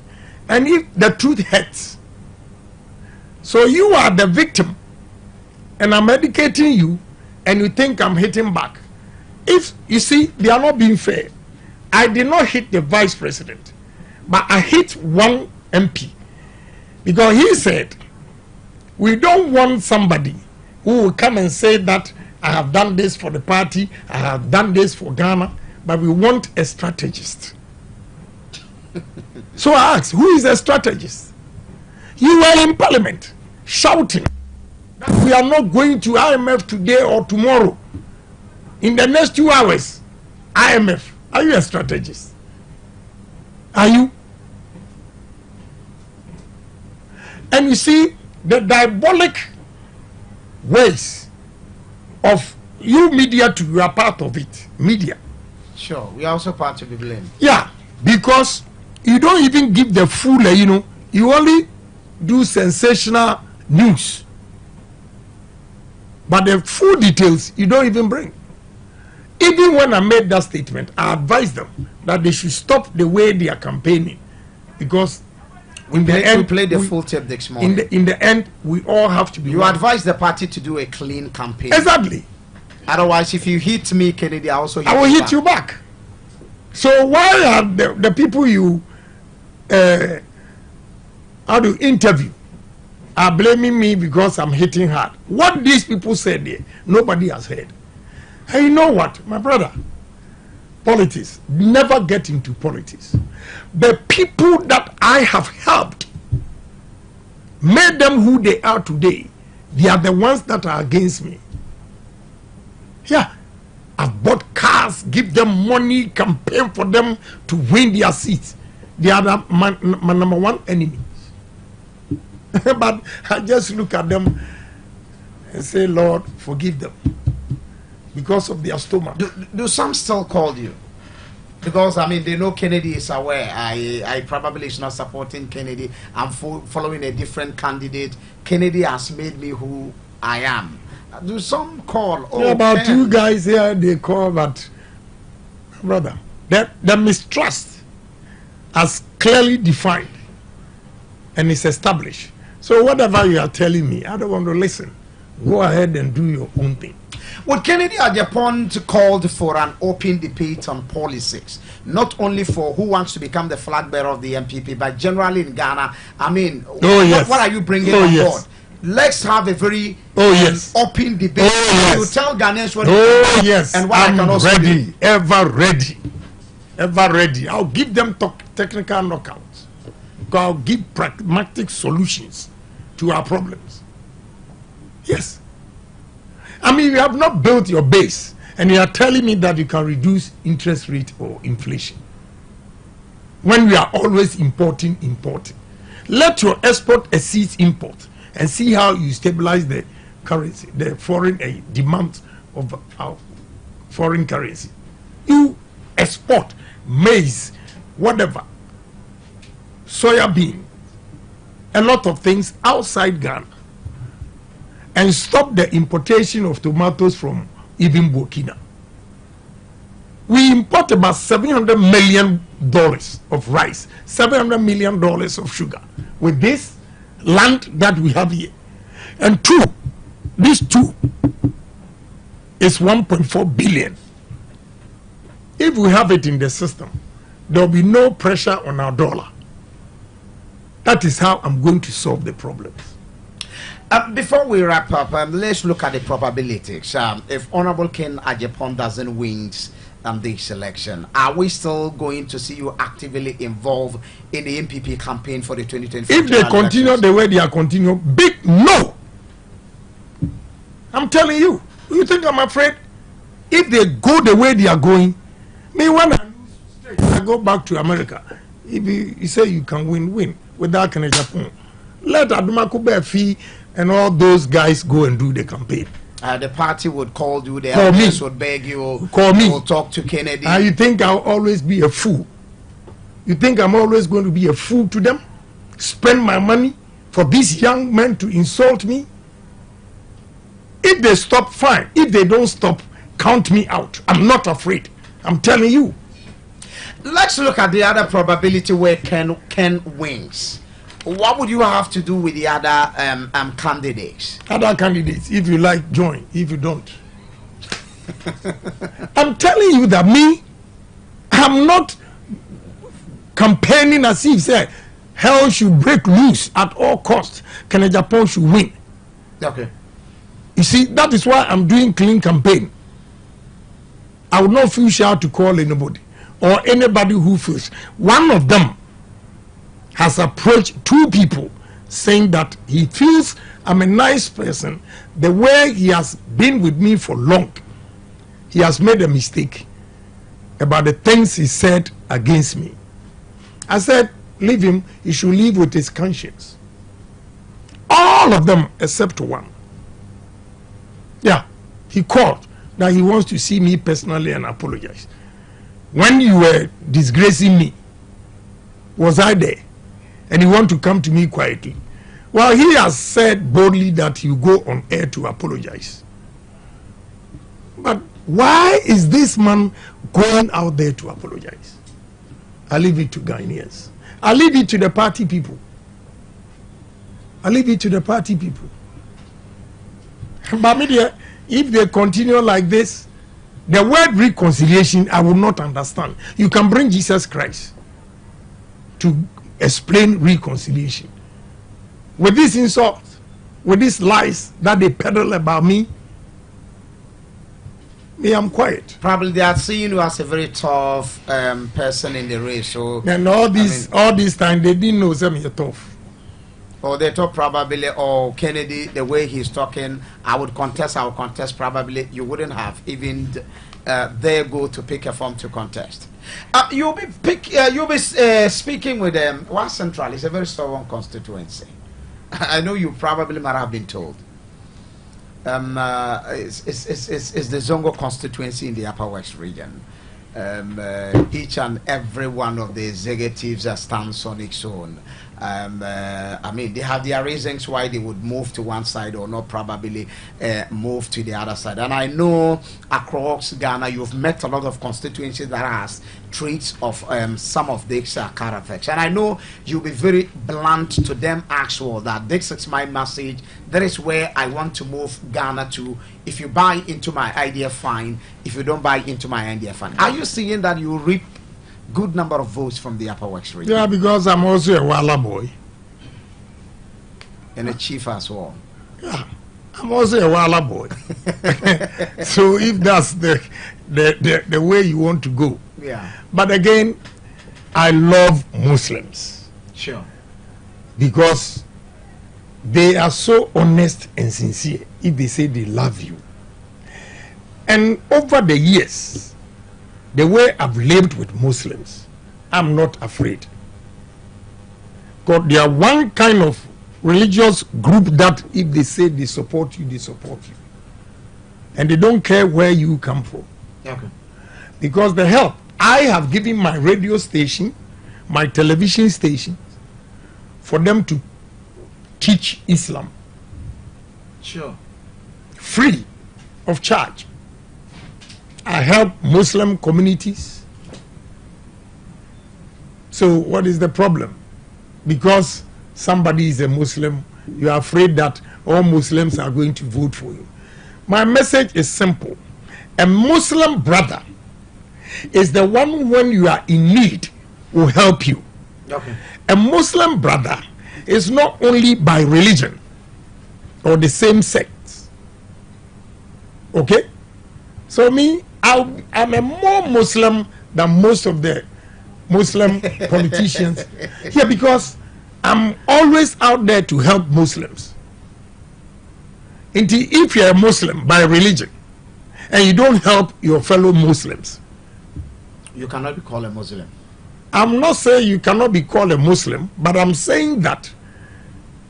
Speaker 1: And if the truth hurts, so you are the victim, and I'm educating you, and you think I'm hitting back. If you see, they are not being fair. I did not hit the vice president, but I hit one MP, because he said, we don't want somebody who will come and say that I have done this for the party, I have done this for Ghana, but we want a strategist. So I asked, who is a strategist? You were in parliament shouting that we are not going to IMF today or tomorrow. In the next 2 hours, IMF. Are you a strategist? Are you? And you see the diabolic ways of you media too. You are part of it. Media.
Speaker 2: Sure, we are also part of the blame.
Speaker 1: Yeah, because you don't even give the full, you only do sensational news. But the full details, you don't even bring. Even when I made that statement, I advised them that they should stop the way they are campaigning. Because
Speaker 2: we played the full tape this morning.
Speaker 1: In the end, we all have to be.
Speaker 2: You advise the party to do a clean campaign.
Speaker 1: Exactly.
Speaker 2: Otherwise, if you hit me, Kennedy, I
Speaker 1: will hit you back. So why are the people you interview are blaming me because I'm hitting hard? What these people said there, nobody has heard. And you know what, my brother? Politics, never get into politics. The people that I have helped, made them who they are today, they are the ones that are against me. Yeah, I've bought cars, give them money, campaign for them to win their seats. They are my number one enemy. But I just look at them and say, Lord, forgive them. Because of their stomach.
Speaker 2: Do some still call you? Because I mean, they know Kennedy is aware. I probably is not supporting Kennedy. I'm following a different candidate. Kennedy has made me who I am. Do some call? Oh,
Speaker 1: yeah, about 2 guys here, they call, but brother, the mistrust has clearly defined and is established. So whatever you are telling me, I don't want to listen. Go ahead and do your own thing.
Speaker 2: Would Kennedy Agyapong called for an open debate on politics, not only for who wants to become the flag bearer of the MPP, but generally in Ghana? I mean, what are you bringing on board? Let's have a very open debate. You tell Ghanaians what
Speaker 1: and what I'm I can also ready, do. Ever ready. I'll give them technical knockouts. God give pragmatic solutions to our problems. Yes. I mean, you have not built your base, and you are telling me that you can reduce interest rate or inflation when we are always importing. Let your export exceed import, and see how you stabilize the currency, the foreign demand of our foreign currency. You export maize, whatever, soya bean, a lot of things outside Ghana, and stop the importation of tomatoes from even Burkina. We import about $700 million of rice, $700 million of sugar with this land that we have here. And these two is 1.4 billion. If we have it in the system, there will be no pressure on our dollar. That is how I'm going to solve the problems.
Speaker 2: Before we wrap up, let's look at the probabilities. If Honorable Ken Agyapong doesn't win this election, are we still going to see you actively involved in the MPP campaign for the 2024?
Speaker 1: If they continue elections? The way they are continuing, big no. I'm telling you. You think I'm afraid? If they go the way they are going, me when I go back to America, if you say you can win without Agyapong, let Adumaku Fee and all those guys go and do the campaign.
Speaker 2: The party would call you, the elders would beg you,
Speaker 1: call me,
Speaker 2: will talk to Kennedy.
Speaker 1: You think I'll always be a fool? You think I'm always going to be a fool to them? Spend my money for these young men to insult me? If they stop, fine. If they don't stop, count me out. I'm not afraid. I'm telling you.
Speaker 2: Let's look at the other probability where Ken wins. What would you have to do with the other candidates?
Speaker 1: Other candidates, if you like, join. If you don't, I'm telling you that I'm not campaigning as if say hell should break loose at all costs. Agyapong should win.
Speaker 2: Okay.
Speaker 1: You see, that is why I'm doing clean campaign. I would not feel shy to call anybody or anybody who feels. One of them has approached two people saying that he feels I'm a nice person. The way he has been with me for long, he has made a mistake about the things he said against me. I said, leave him. He should live with his conscience. All of them except one. Yeah, he called that he wants to see me personally and apologize. When you were disgracing me, was I there? And you want to come to me quietly. Well, he has said boldly that he will go on air to apologize. But why is this man going out there to apologize? I leave it to Ghanaians. I leave it to the party people. I leave it to the party people. But media, if they continue like this, the word reconciliation, I will not understand. You can bring Jesus Christ to explain reconciliation. With this insult, with these lies that they peddle about me, I'm quiet.
Speaker 2: Probably they are seeing you as a very tough person in the race. So
Speaker 1: and all this time they didn't know you're tough.
Speaker 2: Or they thought probably, oh, Kennedy, the way he's talking, I would contest. Probably you wouldn't have even there go to pick a form to contest. You'll be speaking with them. One Central is a very stubborn constituency. I know you probably might have been told. It's the Zongo constituency in the Upper West region. Each and every one of the executives stands on its own. I mean, they have their reasons why they would move to one side or not probably move to the other side. And I know across Ghana you've met a lot of constituencies that has traits of some of these characters. And I know you'll be very blunt to them actual that this is my message. That is where I want to move Ghana to. If you buy into my idea, fine. If you don't buy into my idea, fine. Are you seeing that you reap good number of votes from the Upper West region?
Speaker 1: Yeah, because I'm also a Walla boy.
Speaker 2: And a chief as well.
Speaker 1: Yeah, I'm also a Walla boy. So if that's the way you want to go.
Speaker 2: Yeah.
Speaker 1: But again, I love Muslims.
Speaker 2: Sure.
Speaker 1: because they are so honest and sincere if they say they love you. And over the years, the way I've lived with Muslims, I'm not afraid. Because they are one kind of religious group that if they say they support you, they support you. And they don't care where you come from.
Speaker 2: Okay.
Speaker 1: Because the help, I have given my radio station, my television station, for them to teach Islam.
Speaker 2: Sure.
Speaker 1: Free of charge. I help Muslim communities. So what is the problem? Because somebody is a Muslim, you are afraid that all Muslims are going to vote for you. My message is simple. A Muslim brother is the one when you are in need will help you.
Speaker 2: Okay.
Speaker 1: A Muslim brother is not only by religion or the same sect. Okay? So me, I'm a more Muslim than most of the Muslim politicians here because I'm always out there to help Muslims. Indeed, if you're a Muslim by religion and you don't help your fellow Muslims,
Speaker 2: you cannot be called a Muslim.
Speaker 1: I'm not saying you cannot be called a Muslim, but I'm saying that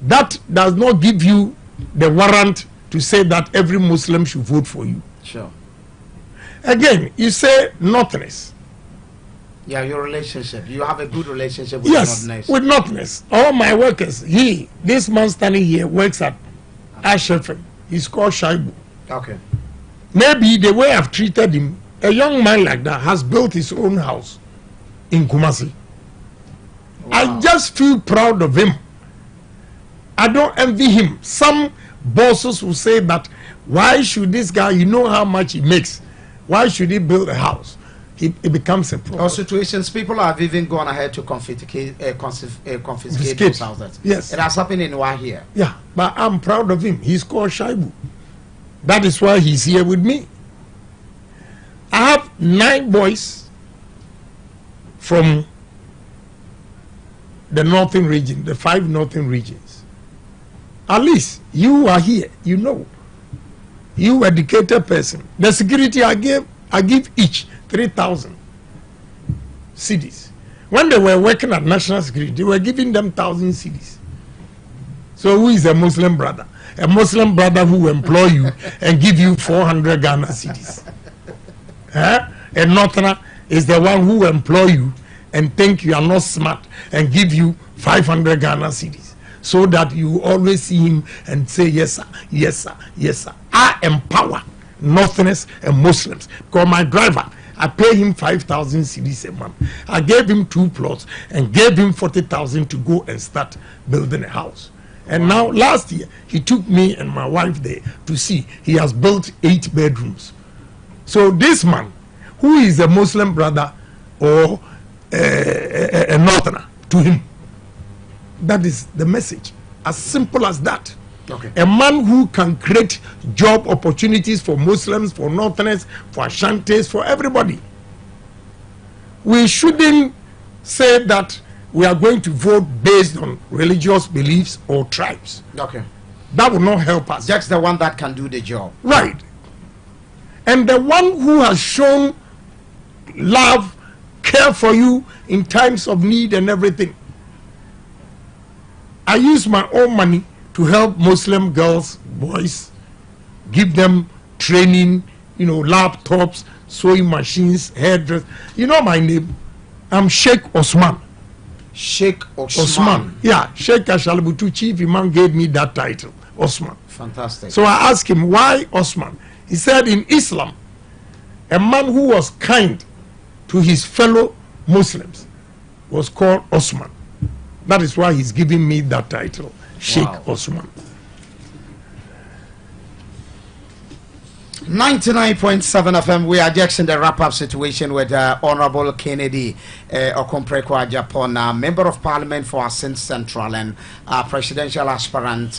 Speaker 1: that does not give you the warrant to say that every Muslim should vote for you.
Speaker 2: Sure.
Speaker 1: Again, you say Northerners.
Speaker 2: Yeah, your relationship. You have a good relationship with
Speaker 1: Yes,
Speaker 2: Northerners.
Speaker 1: with Northerners. All my workers, this man standing here works at Agyapong. He's called Shaibu.
Speaker 2: Okay.
Speaker 1: Maybe the way I've treated him, a young man like that has built his own house in Kumasi.
Speaker 2: Wow.
Speaker 1: I just feel proud of him. I don't envy him. Some bosses will say that, why should this guy, you know how much he makes, why should he build a house? It becomes a problem.
Speaker 2: Or situations, people have even gone ahead to confiscate those houses.
Speaker 1: Yes.
Speaker 2: It has happened in Wa here.
Speaker 1: Yeah, but I'm proud of him. He's called Shaibu. That is why he's here with me. I have 9 boys from the northern region, the 5 northern regions. At least you are here, you know. You educated person. The security I give each 3,000 cedis. When they were working at national security, they were giving them 1,000 cedis. So who is a Muslim brother? A Muslim brother who employ you and give you 400 Ghana cedis. A Northerner is the one who employ you and think you are not smart and give you 500 Ghana cedis, so that you always see him and say, yes sir, yes sir, yes sir. I empower Northerners and Muslims. Because my driver, I pay him 5,000 cedis a month. I gave him 2 plots and gave him 40,000 to go and start building a house. And now last year, he took me and my wife there to see. He has built 8 bedrooms. So this man, who is a Muslim brother or a Northerner to him, that is the message. As simple as that.
Speaker 2: Okay.
Speaker 1: A man who can create job opportunities for Muslims, for Northerners, for Ashantis, for everybody. We shouldn't say that we are going to vote based on religious beliefs or tribes.
Speaker 2: Okay.
Speaker 1: That will not help us.
Speaker 2: Just the one that can do the job.
Speaker 1: Right. And the one who has shown love, care for you in times of need and everything. I use my own money to help Muslim girls, boys, give them training, laptops, sewing machines, hairdress. You know my name? I'm Sheikh Osman.
Speaker 2: Sheikh Osman.
Speaker 1: Yeah, Sheikh Ashalibutu, chief imam, gave me that title, Osman.
Speaker 2: Fantastic.
Speaker 1: So I asked him, why Osman? He said in Islam, a man who was kind to his fellow Muslims was called Osman. That is why he's giving me that title, Sheikh Osman.
Speaker 2: 99.7 FM. We are just in the wrap-up situation with Honorable Kennedy Okompreko Agyapong, Member of Parliament for Assin Central and presidential aspirant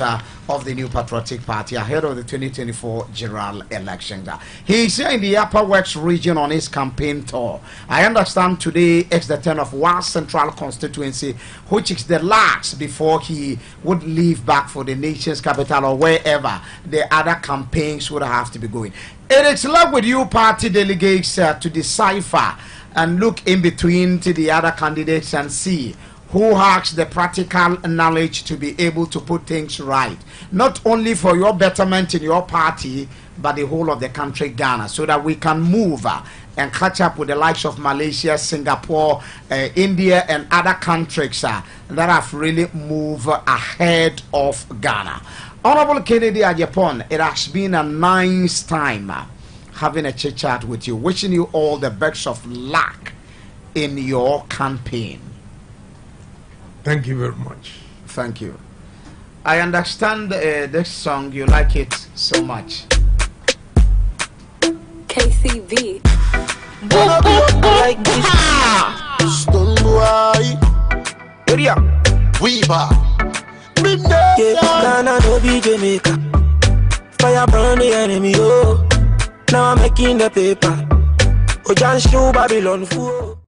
Speaker 2: of the New Patriotic Party ahead of the 2024 general election. He is here in the Upper West region on his campaign tour. I understand today is the turn of West Central constituency, which is the last before he would leave back for the nation's capital or wherever the other campaigns would have to be going. It is left with you party delegates to decipher and look in between to the other candidates and see who has the practical knowledge to be able to put things right, not only for your betterment in your party but the whole of the country, Ghana, so that we can move and catch up with the likes of Malaysia, Singapore, India and other countries that have really moved ahead of Ghana. Honorable Kennedy Agyapong, it has been a nice time having a chit chat with you, wishing you all the best of luck in your campaign.
Speaker 1: Thank you very much.
Speaker 2: Thank you. I understand this song, you like it so much.
Speaker 3: KCV.
Speaker 4: Like this. Stone boy. Area. Weaver. Yeah, Ghana no be Jamaica. Fire burn the enemy, oh. Now I'm making the paper. Oh, just show Babylon fool.